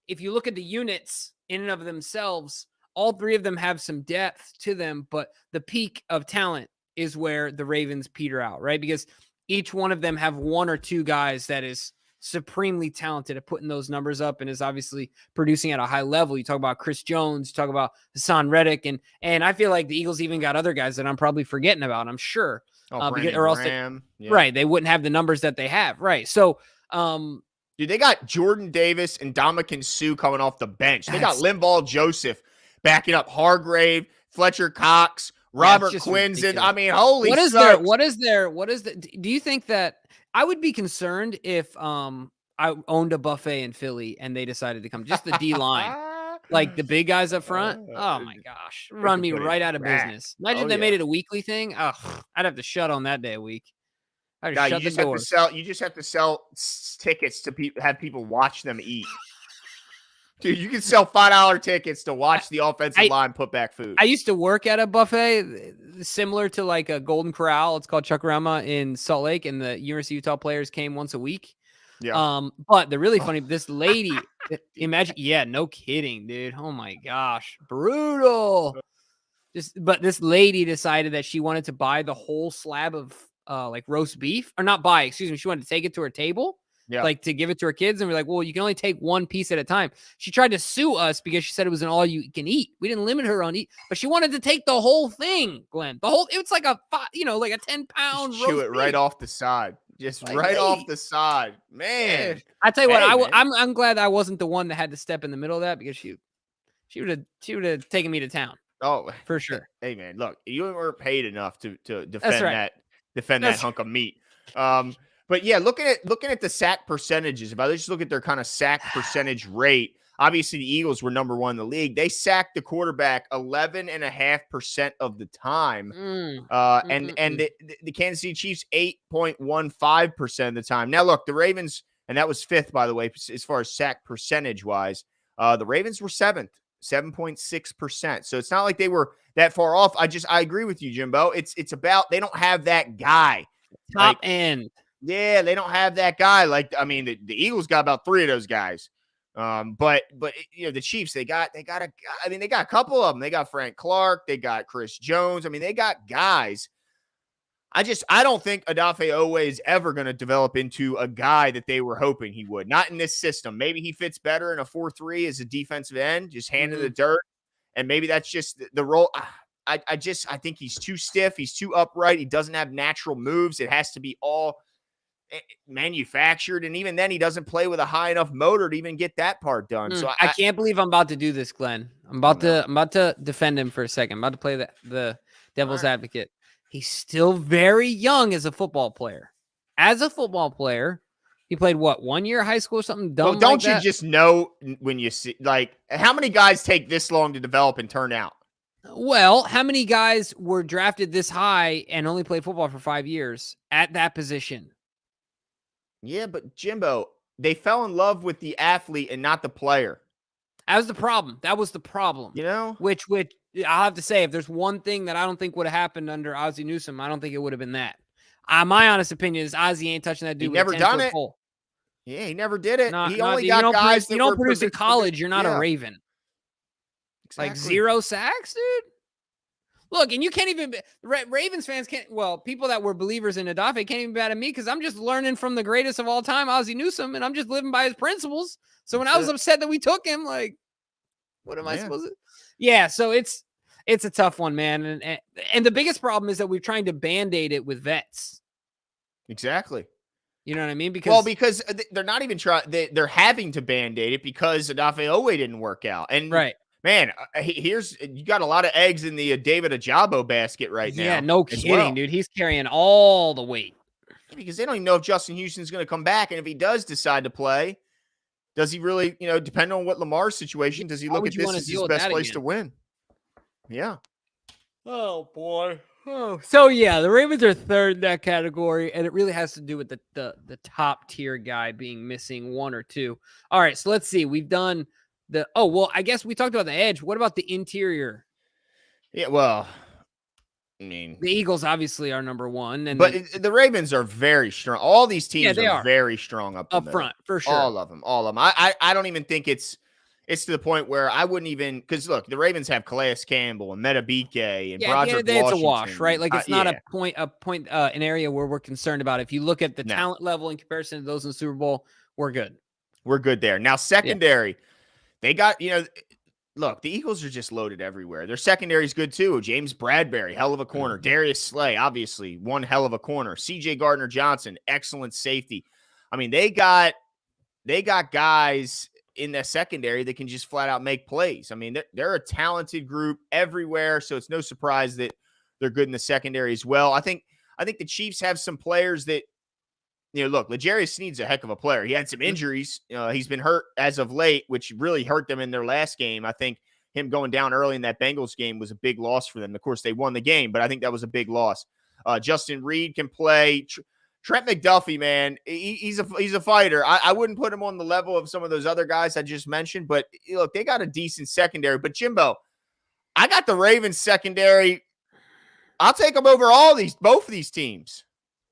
if you look at the units in and of themselves, all three of them have some depth to them, but the peak of talent is where the Ravens peter out, right? Because each one of them have one or two guys that is supremely talented at putting those numbers up and is obviously producing at a high level. You talk about Chris Jones, you talk about Hassan Reddick, and I feel like the Eagles even got other guys that I'm probably forgetting about, I'm sure. Brandon Or else Graham. Right, they wouldn't have the numbers that they have, right? So, dude, they got Jordan Davis and Ndamukong Suh coming off the bench. They got Linval Joseph backing up Hargrave, Fletcher Cox, Robert Quinzen. I mean, holy smokes. What is the do you think that I would be concerned if I owned a buffet in Philly and they decided to come, just the D line, like the big guys up front? Oh my gosh, run me right out of business. Imagine they made it a weekly thing. Ugh, I'd have to shut on that day a week. I'd God, shut you just have to sell tickets to have people watch them eat. Dude, you can sell $5 tickets to watch the offensive line put back food. I used to work at a buffet similar to like a Golden Corral. It's called Chuck-A-Rama in Salt Lake, and the University of Utah players came once a week. Yeah. But the really funny, this lady, imagine, no kidding, dude. Oh my gosh, brutal. But this lady decided that she wanted to buy the whole slab of like roast beef, or not buy, excuse me. She wanted to take it to her table. Yeah. Like to give it to her kids. And we're like, well, you can only take one piece at a time. She tried to sue us because she said it was an all you can eat. We didn't limit her on eat, but she wanted to take the whole thing, Glenn. It's like a 10-pound roast chew it beef. Right off the side. Just like, right off the side. Man. I tell you what, I'm glad I wasn't the one that had to step in the middle of that, because she would have taken me to town. Oh, for sure. Hey man, look, you weren't paid enough to defend that hunk of meat. But yeah, looking at the sack percentages, if I just look at their kind of sack percentage rate, obviously the Eagles were number one in the league. They sacked the quarterback 11.5% of the time. And the Kansas City Chiefs 8.15% of the time. Now look, the Ravens, and that was fifth, by the way, as far as sack percentage wise. The Ravens were seventh, 7.6%. So it's not like they were that far off. I agree with you, Jimbo. It's about, they don't have that guy. Top end. Yeah, they don't have that guy. Like, I mean, the Eagles got about three of those guys. But the Chiefs, they got a couple of them. They got Frank Clark, they got Chris Jones. I mean, they got guys. I don't think Odafe Owe is ever going to develop into a guy that they were hoping he would. Not in this system. Maybe he fits better in a 4-3 as a defensive end, just handing the dirt. And maybe that's just the role. I think he's too stiff. He's too upright. He doesn't have natural moves. It has to be all manufactured, and even then he doesn't play with a high enough motor to even get that part done. So I can't believe I'm about to do this, Glenn. I'm about to defend him for a second. I'm about to play the devil's advocate. He's still very young as a football player. As a football player, he played 1 year of high school or something dumb. Well, don't you just know when you see, like, how many guys take this long to develop and turn out? Well, how many guys were drafted this high and only played football for 5 years at that position? Yeah, but Jimbo, they fell in love with the athlete and not the player. That was the problem. Which I'll have to say, if there's one thing that I don't think would have happened under Ozzie Newsome, I don't think it would have been that. My honest opinion is Ozzie ain't touching that dude. He never done it. Pole. Yeah, he never did it. He only got guys. You don't produce in college. You're not a Raven. Exactly. Like 0 sacks, dude. Look, and you can't even Ravens fans can't. Well, people that were believers in Odafe can't even be mad at me, because I'm just learning from the greatest of all time, Ozzie Newsome, and I'm just living by his principles. So when I was upset that we took him, like, what am I supposed to? Yeah, so it's a tough one, man, and the biggest problem is that we're trying to band-aid it with vets. Exactly. You know what I mean? Because they're not even trying. They're having to band-aid it because Odafe Owe didn't work out, and right. Man, you got a lot of eggs in the David Ajabo basket right now. Yeah, no kidding, dude. He's carrying all the weight. Because they don't even know if Justin Houston's going to come back. And if he does decide to play, does he really, depend on what Lamar's situation, does he look at this as his best place to win? Yeah. Oh, boy. Oh, so yeah, the Ravens are third in that category, and it really has to do with the top tier guy being missing one or two. All right, so let's see. We've done I guess we talked about the edge. What about the interior? Yeah, well, I mean, the Eagles obviously are number one, but the Ravens are very strong. All these teams are very strong up front, for sure. All of them. I don't even think it's It's to the point where I wouldn't even, because look, the Ravens have Calais Campbell and Metabike and Yeah, at the end of Broderick the day, it's a wash, right? Washington. Like it's not Yeah, an area where we're concerned about. If you look at the no, talent level in comparison to those in the Super Bowl, we're good. we're good there. Now, Yeah. secondary, they got, look, the Eagles are just loaded everywhere. Their secondary is good too. James Bradbury, hell of a corner. Mhm. Darius Slay, obviously, one hell of a corner. CJ Gardner-Johnson, excellent safety. I mean, they got guys in the secondary that can just flat out make plays. I mean, they're a talented group everywhere, so it's no surprise that they're good in the secondary as well. I think the Chiefs have some players that, look, L'Jarius Sneed's a heck of a player. He had some injuries. He's been hurt as of late, which really hurt them in their last game. I think him going down early in that Bengals game was a big loss for them. Of course, they won the game, but I think that was a big loss. Justin Reed can play. Trent McDuffie, man, he's a fighter. I wouldn't put him on the level of some of those other guys I just mentioned, but look, they got a decent secondary. But Jimbo, I got the Ravens secondary. I'll take them over both of these teams.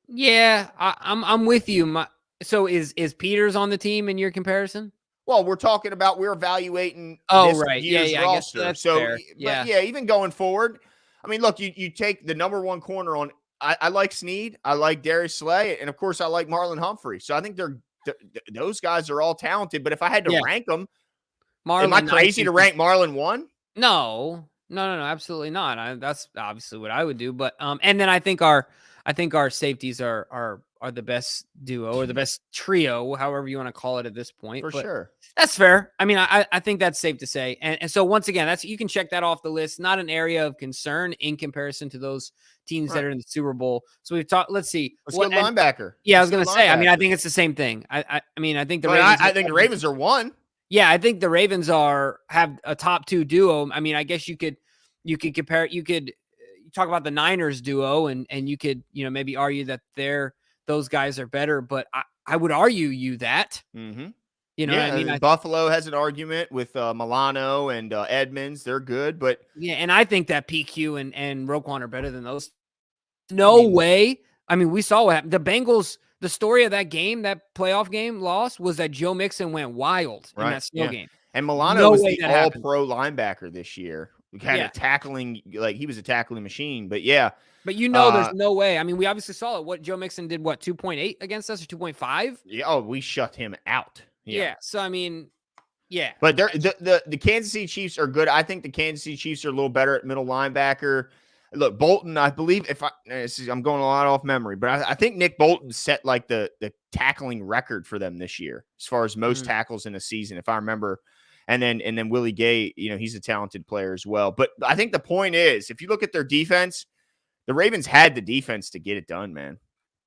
Yeah, I'm with you. So is Peters on the team in your comparison? Well, we're evaluating Oh, this right. year's Yeah. I guess roster. that's So, fair. Yeah. but yeah, even going forward, I mean, look, you take the number one corner on. I like Sneed. I like Darius Slay, and of course, I like Marlon Humphrey. So I think those guys are all talented. But if I had to rank them, am I crazy to rank Marlon one? No, absolutely not. That's obviously what I would do. But and then I think our safeties are the best duo or the best trio, however you want to call it at this point. For sure. That's fair. I mean, I think that's safe to say. And so once again, you can check that off the list. Not an area of concern in comparison to those teams that are in the Super Bowl. So we've talked. Let's see. Let's go linebacker. Yeah, I was going to say. I mean, I think it's the same thing. I mean, I think the Ravens. I think the Ravens are one. Yeah, I think the Ravens have a top two duo. I mean, I guess you could compare. You could talk about the Niners duo, and you could maybe argue that those guys are better. But I would argue that. Mm-hmm. I mean, Buffalo has an argument with Milano and Edmonds. They're good, but and I think that PQ and Roquan are better than those. No way. I mean, we saw what happened. The Bengals. The story of that game, that playoff game loss, was that Joe Mixon went wild in that snow game. And Milano was the all-pro linebacker this year. Kind of tackling, like he was a tackling machine. But yeah. But there's no way. I mean, we obviously saw it. What Joe Mixon did, 2.8 against us or 2.5? Yeah. Oh, we shut him out. Yeah. So I mean, yeah. But the Kansas City Chiefs are good. I think the Kansas City Chiefs are a little better at middle linebacker. Look, Bolton, I believe I'm going a lot off memory, but I think Nick Bolton set like the tackling record for them this year as far as most tackles in a season, if I remember. And then Willie Gay, he's a talented player as well. But I think the point is, if you look at their defense, the Ravens had the defense to get it done, man.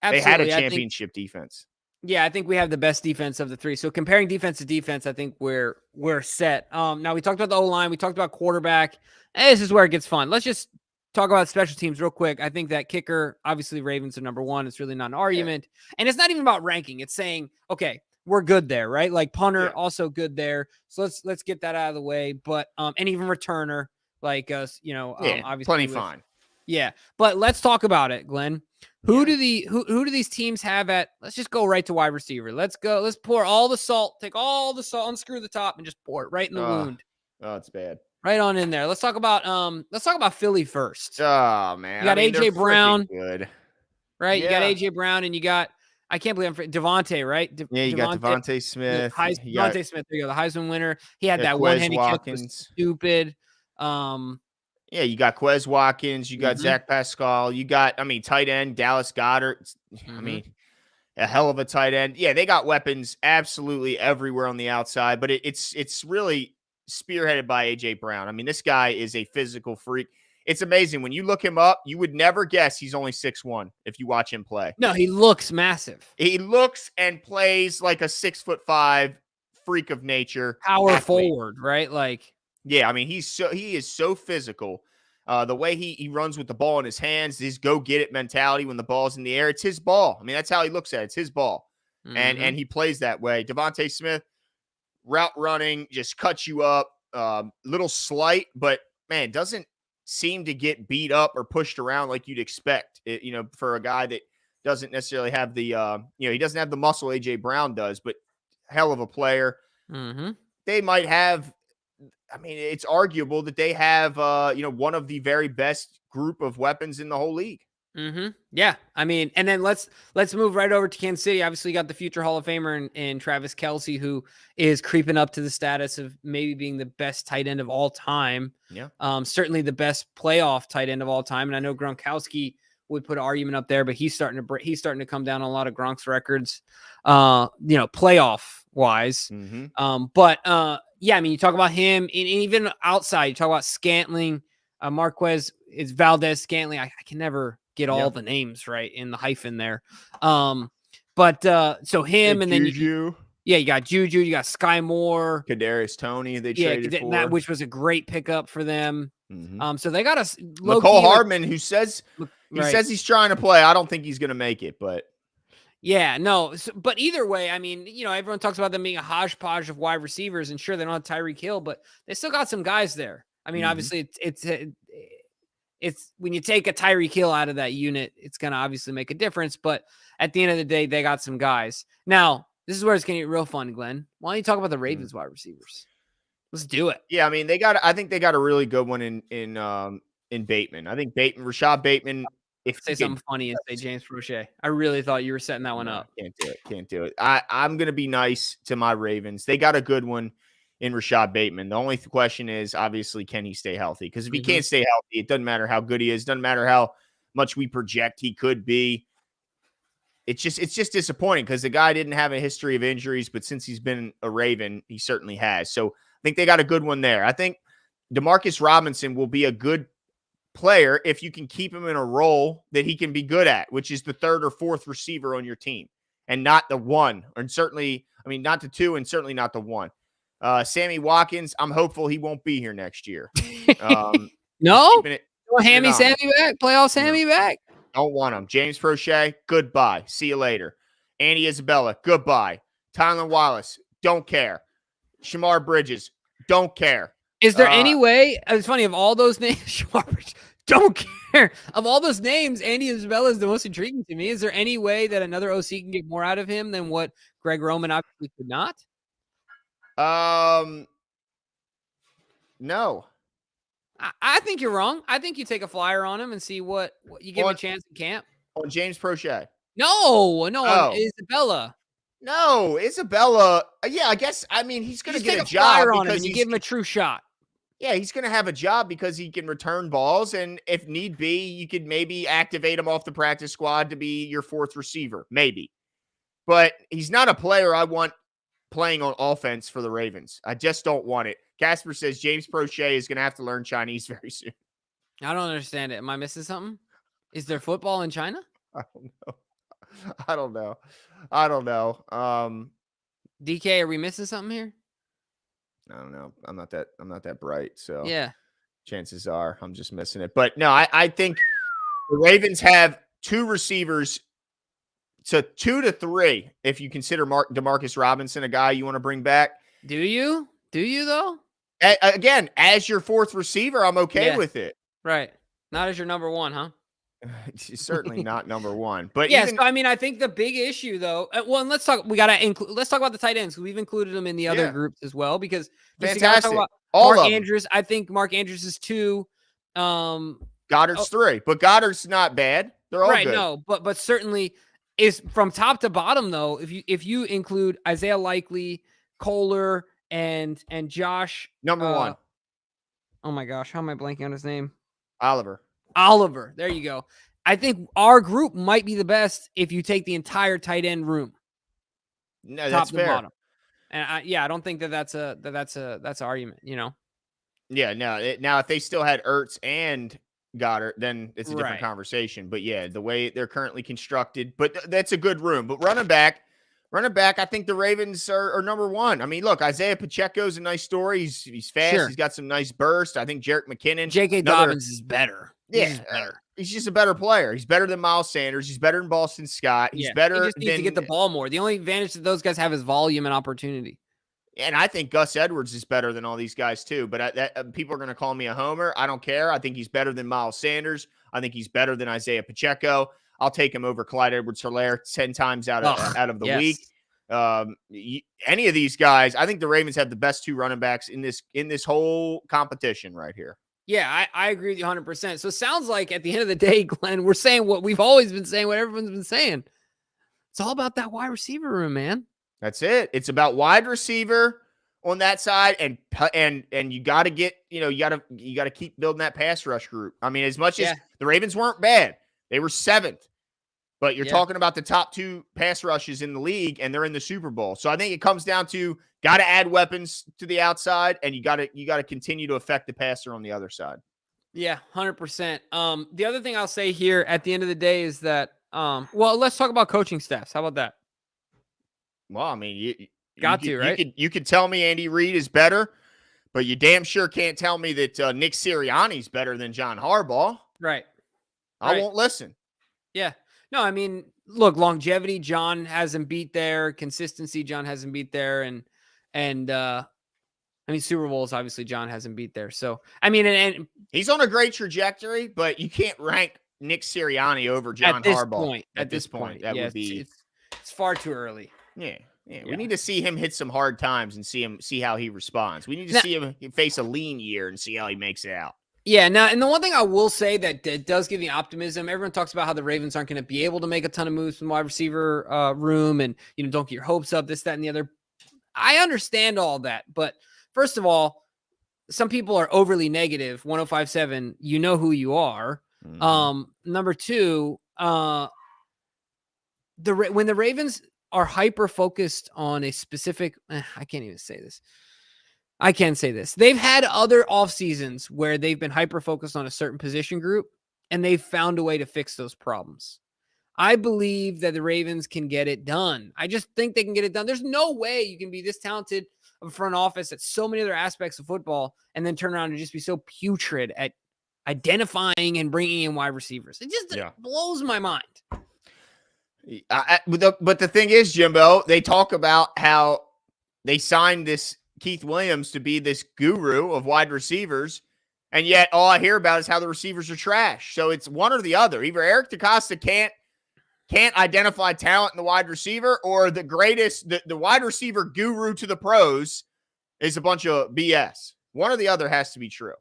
Absolutely. They had a championship defense. Yeah, I think we have the best defense of the three. So comparing defense to defense, I think we're set. Now we talked about the O-line, we talked about quarterback. This is where it gets fun. Let's just talk about special teams real quick. I think that kicker, obviously Ravens are number one. It's really not an argument. Yeah. And it's not even about ranking. It's saying, okay, we're good there, right? Like punter, also good there. So let's get that out of the way. But and even returner, like us, obviously plenty fine. Yeah. But let's talk about it, Glenn. Who do these teams have at? Let's just go right to wide receiver. Let's go. Let's pour all the salt. Take all the salt, unscrew the top, and just pour it right in the wound. Oh, it's bad. Right on in there. Let's talk about Philly first. Oh man, you got AJ Brown, good, right? Yeah. You got AJ Brown, and you got I can't believe Devontae, right? You got Devontae Smith. Devontae Smith. There you go, the Heisman winner. He had that one-handed kick. Was stupid. Yeah, you got Quez Watkins. You got Zach Pascal. You got, tight end Dallas Goedert. I mean, a hell of a tight end. Yeah, they got weapons absolutely everywhere on the outside, but it's really spearheaded by AJ Brown. I mean, this guy is a physical freak. It's amazing. When you look him up, you would never guess he's only 6'1" if you watch him play. No, he looks massive. He looks and plays like a 6'5" freak of nature. Power forward, right? Like, yeah, I mean, he is so physical. The way he runs with the ball in his hands, his go-get-it mentality when the ball's in the air, it's his ball. I mean, that's how he looks at it. It's his ball. And he plays that way. Devontae Smith, route running, just cuts you up. Little slight, but, man, doesn't seem to get beat up or pushed around like you'd expect, for a guy that doesn't necessarily have the, he doesn't have the muscle AJ Brown does, but hell of a player. Mm-hmm. They might have I mean, it's arguable that they have, one of the very best group of weapons in the whole league. Yeah. I mean, and then let's move right over to Kansas City. Obviously, you got the future Hall of Famer in Travis Kelce, who is creeping up to the status of maybe being the best tight end of all time. Yeah. Certainly the best playoff tight end of all time. And I know Gronkowski would put an argument up there, but he's starting to come down on a lot of Gronk's records, playoff wise. Yeah, I mean, you talk about him, and even outside, you talk about Scantling, Marquez, it's Valdez Scantling. I can never get all the names right in the hyphen there. So him, and then Juju. You got Juju, you got Sky Moore, Kadarius Toney, they traded for, which was a great pickup for them. So they got a McCole Hardman, who says he's trying to play. I don't think he's going to make it, but yeah, no. But either way, I mean, everyone talks about them being a hodgepodge of wide receivers, and sure, they don't have Tyreek Hill, but they still got some guys there. I mean, obviously, it's when you take a Tyreek Hill out of that unit, it's going to obviously make a difference. But at the end of the day, they got some guys. Now, this is where it's going to get real fun, Glenn. Why don't you talk about the Ravens wide receivers? Let's do it. Yeah, I mean, I think they got a really good one in Bateman. I think Rashad Bateman. If say something funny and say James Prochet. I really thought you were setting that one up. Can't do it. I'm going to be nice to my Ravens. They got a good one in Rashad Bateman. The only question is, obviously, can he stay healthy? Because if he can't stay healthy, it doesn't matter how good he is. Doesn't matter how much we project he could be. It's just disappointing because the guy didn't have a history of injuries, but since he's been a Raven, he certainly has. So I think they got a good one there. I think Demarcus Robinson will be a good player if you can keep him in a role that he can be good at, which is the third or fourth receiver on your team and not the one, and certainly, I mean, not the two and certainly not the one. Sammy Watkins, I'm hopeful he won't be here next year. No? Hammy Sammy back? Playoff Sammy back? Don't want him. James Prochet, goodbye. See you later. Andy Isabella, goodbye. Tylan Wallace, don't care. Shamar Bridges, don't care. Is there any way? It's funny, of all those names, Shamar Bridges, don't care. Of all those names, Andy Isabella is the most intriguing to me. Is there any way that another OC can get more out of him than what Greg Roman obviously could not? No. I think you're wrong. I think you take a flyer on him and see what you give him a chance in camp. On James Prochet. No, on Isabella. No, Isabella. Yeah, I guess. I mean, he's going to get a job on him and you give him a true shot. Yeah, he's going to have a job because he can return balls, and if need be, you could maybe activate him off the practice squad to be your fourth receiver, maybe. But he's not a player I want playing on offense for the Ravens. I just don't want it. Casper says James Prochet is going to have to learn Chinese very soon. I don't understand it. Am I missing something? Is there football in China? I don't know. DK, are we missing something here? I don't know. I'm not that bright. So yeah, chances are I'm just missing it. But no, I think the Ravens have two receivers. So 2 to 3, if you consider Demarcus Robinson a guy you want to bring back. Do you though? Again, as your fourth receiver, I'm okay with it. Right. Not as your number one, huh? Certainly not number one. But yes, I mean, I think the big issue though. Well, let's talk. Let's talk about the tight ends. We've included them in the other groups as well because fantastic. Mark Andrews. I think Mark Andrews is 2. Goddard's 3, but Goddard's not bad. They're all good. No, but certainly is from top to bottom though. If you include Isaiah Likely, Kohler, and Josh number 1. Oh my gosh, how am I blanking on his name? Oliver. There you go. I think our group might be the best if you take the entire tight end room. No, that's fair. Bottom. And I don't think that's an argument. Yeah. No. Now, if they still had Ertz and Goddard, then it's a different conversation. But yeah, the way they're currently constructed, but that's a good room. But running back, I think the Ravens are number 1. I mean, look, Isaiah Pacheco's a nice story. He's fast. Sure. He's got some nice burst. I think Jerick McKinnon. J.K. Dobbins is better. Yeah, he's just a better player. He's better than Miles Sanders. He's better than Boston Scott. He's better. He just needs to get the ball more. The only advantage that those guys have is volume and opportunity. And I think Gus Edwards is better than all these guys too. But people are going to call me a homer. I don't care. I think he's better than Miles Sanders. I think he's better than Isaiah Pacheco. I'll take him over Clyde Edwards-Helaire 10 times out of the week. Any of these guys, I think the Ravens have the best 2 running backs in this whole competition right here. Yeah, I agree with you 100%. So it sounds like at the end of the day, Glenn, we're saying what we've always been saying, what everyone's been saying. It's all about that wide receiver room, man. That's it. It's about wide receiver on that side, and you got to get, you got to keep building that pass rush group. I mean, as much as the Ravens weren't bad, they were 7th, but you're talking about the top 2 pass rushes in the league, and they're in the Super Bowl. So I think it comes down to got to add weapons to the outside, and you got to continue to affect the passer on the other side. Yeah, 100%. The other thing I'll say here at the end of the day is that, well, let's talk about coaching staffs. How about that? Well, I mean, right? You could tell me Andy Reid is better, but you damn sure can't tell me that Nick Sirianni's better than John Harbaugh. Right. I won't listen. Yeah. No, I mean, look, longevity, John hasn't beat there. Consistency, John hasn't beat there. And I mean, Super Bowls, obviously, John hasn't beat there. So, I mean, and he's on a great trajectory, but you can't rank Nick Sirianni over John Harbaugh. At this point, that would be it's far too early. Yeah. We need to see him hit some hard times and see how he responds. We need to see him face a lean year and see how he makes it out. Yeah, now, and the one thing I will say that does give me optimism, everyone talks about how the Ravens aren't going to be able to make a ton of moves from the wide receiver room and, don't get your hopes up, this, that, and the other. I understand all that, but first of all, some people are overly negative. 105.7, you know who you are. Mm-hmm. Number 2, when the Ravens are hyper-focused on a specific, I can't even say this. I can say this. They've had other off seasons where they've been hyper-focused on a certain position group, and they've found a way to fix those problems. I believe that the Ravens can get it done. I just think they can get it done. There's no way you can be this talented of a front office at so many other aspects of football and then turn around and just be so putrid at identifying and bringing in wide receivers. It just blows my mind. But the thing is, Jimbo, they talk about how they signed this Keith Williams to be this guru of wide receivers, and yet all I hear about is how the receivers are trash. So it's one or the other. Either Eric DeCosta can't identify talent in the wide receiver, or the wide receiver guru to the pros is a bunch of BS. One or the other has to be true.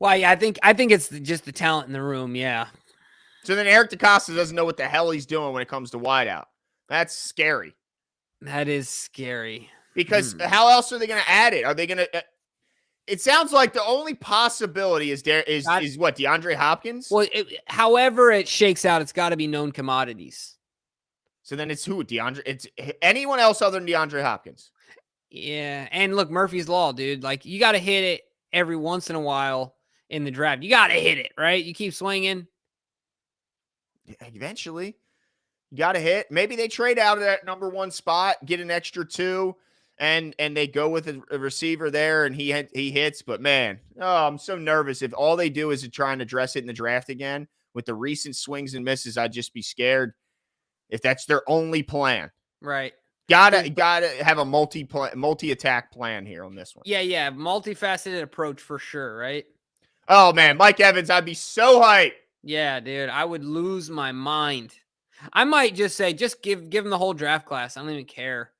Well, yeah, I think it's just the talent in the room, yeah. So then Eric DeCosta doesn't know what the hell he's doing when it comes to wideout. That's scary. That is scary. Because how else are they going to add it? Are they going to it sounds like the only possibility is what, DeAndre Hopkins? Well, however it shakes out, it's got to be known commodities. So then it's who? It's anyone else other than DeAndre Hopkins. Yeah, and look, Murphy's Law, dude. Like, you got to hit it every once in a while in the draft. You got to hit it, right? You keep swinging. Eventually, you got to hit. Maybe they trade out of that number 1 spot, get an extra 2. And they go with a receiver there, and he hits. But, man, I'm so nervous. If all they do is try and address it in the draft again with the recent swings and misses, I'd just be scared if that's their only plan. Right. Gotta have a multi-attack plan here on this one. Yeah. Multifaceted approach for sure, right? Oh, man, Mike Evans, I'd be so hyped. Yeah, dude, I would lose my mind. I might just say, just give him the whole draft class. I don't even care.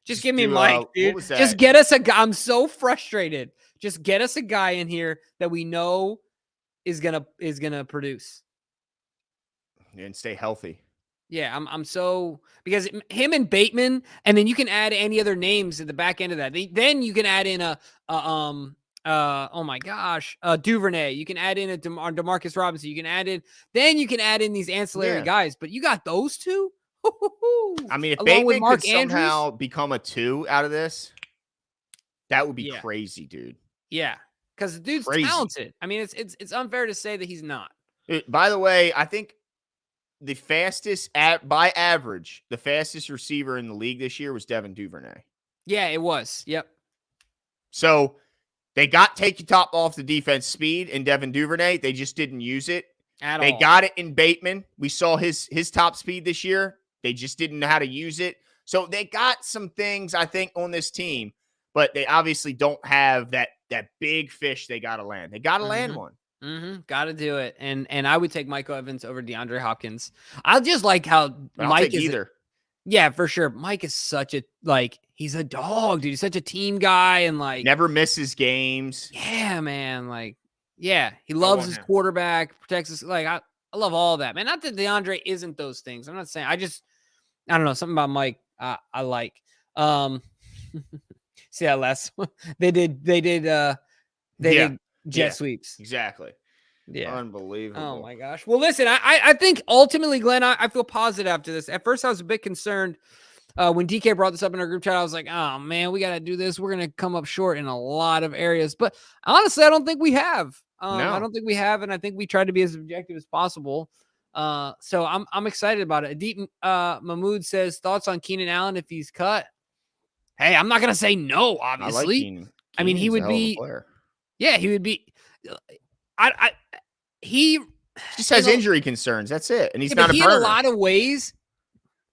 Just give me Mike, dude. Just get us a guy. I'm so frustrated. Just get us a guy in here that we know is gonna produce and stay healthy. Yeah, I'm so, because him and Bateman, and then you can add any other names at the back end of that. Then you can add in oh my gosh, Duvernay. You can add in a DeMarcus Robinson. You can add in these ancillary guys. But you got those two. I mean, if Bateman could somehow become a 2 out of this, that would be crazy, dude. Yeah, because the dude's talented. I mean, it's unfair to say that he's not. By the way, I think the fastest by average, the fastest receiver in the league this year was Devin Duvernay. Yeah, it was. Yep. So they take your top off the defense speed in Devin Duvernay. They just didn't use it at all. They got it in Bateman. We saw his top speed this year. They just didn't know how to use it. So they got some things, I think, on this team, but they obviously don't have that big fish they got to land. They got to land one. Got to do it. And I would take Michael Evans over DeAndre Hopkins. I just like how Mike is either. Yeah, for sure. Mike is such a he's a dog, dude. He's such a team guy and Never misses games. Yeah, man. He I loves want his him. quarterback, protects his I love all that, man. Not that DeAndre isn't those things. I'm not saying I don't know, something about Mike I like. See that last one? They did jet sweeps. Exactly. Yeah. Unbelievable. Oh my gosh. Well, listen, I think ultimately, Glenn, I feel positive after this. At first, I was a bit concerned when DK brought this up in our group chat. I was like, oh man, we got to do this. We're going to come up short in a lot of areas. But honestly, I don't think we have. No. I don't think we have. And I think we tried to be as objective as possible. So I'm excited about it. Adit Mahmood says, thoughts on Keenan Allen if he's cut? Hey, I'm not going to say no, obviously. I like Keenan. I mean, he would be. Yeah, he would be. He just has injury concerns. That's it. And he's not a burner. In a lot of ways,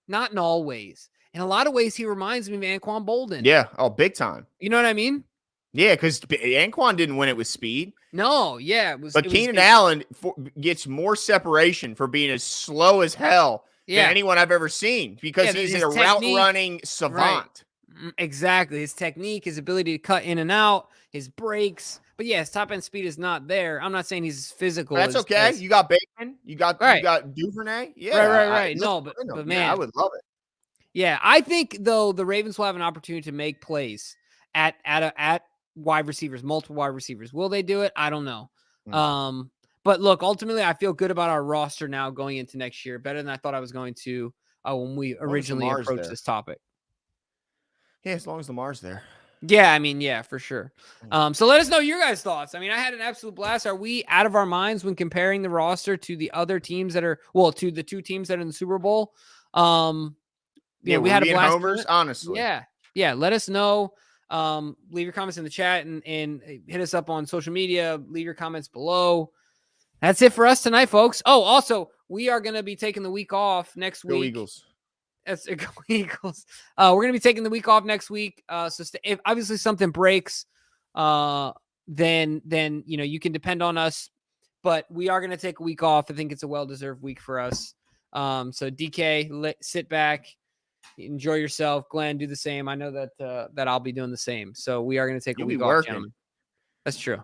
not in all ways. In a lot of ways, he reminds me of Anquan Boldin. Yeah. Oh, big time. You know what I mean? Yeah, because Anquan didn't win it with speed. No, yeah. But Keenan Allen gets more separation for being as slow as hell than anyone I've ever seen because he's a route-running savant. Right. Exactly. His technique, his ability to cut in and out, his breaks. But yeah, his top end speed is not there. I'm not saying he's physical. That's okay. You got Bacon. You got Duvernay. Yeah. Right. But man, I would love it. Yeah, I think though the Ravens will have an opportunity to make plays at wide receivers, multiple wide receivers. Will they do it? I don't know. But look, ultimately, I feel good about our roster now going into next year, better than I thought I was going to when we originally approached this topic. Yeah, as long as Lamar's there. Yeah, I mean, yeah, for sure. So let us know your guys' thoughts. I mean, I had an absolute blast. Are we out of our minds when comparing the roster to the other teams that are to the two teams that are in the Super Bowl? Yeah, we had a blast. Homers, honestly. Yeah. Let us know. Leave your comments in the chat and hit us up on social media. Leave your comments below. That's it for us tonight, folks. Oh, also, we are going to be taking the week off next week. Go Eagles. Go Eagles. We're going to be taking the week off next week. So if obviously something breaks, then you can depend on us. But we are going to take a week off. I think it's a well-deserved week for us. So DK, sit back, enjoy yourself. Glenn, do the same. I know that I'll be doing the same. So we are going to take a week off, gentlemen. That's true.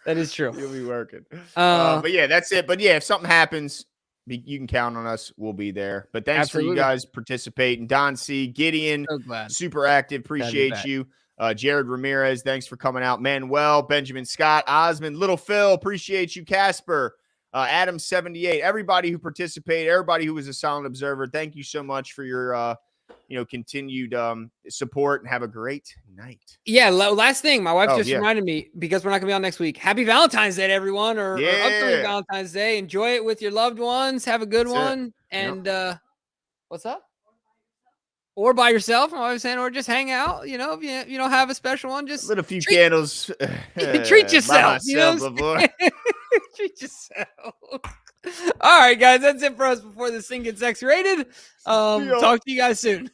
That is true. You'll be working. But yeah, that's it. But yeah, if something happens, you can count on us. We'll be there. But thanks for you guys participating. Don C, Gideon, super active. Appreciate you. Jared Ramirez, thanks for coming out. Manuel, Benjamin Scott, Osmond, Little Phil, appreciate you. Casper, Adam 78, everybody who participated, everybody who was a silent observer. Thank you so much for your continued support, and have a great night. Yeah, last thing, my wife just reminded me, because we're not gonna be on next week. Happy Valentine's Day to everyone, or upcoming Valentine's Day. Enjoy it with your loved ones. Have a good one. And what's up? Or by yourself, I was saying, or just hang out. If you don't have a special one, just lit a few candles. Treat yourself. Treat yourself. All right, guys, that's it for us before this thing gets X-rated. Talk to you guys soon.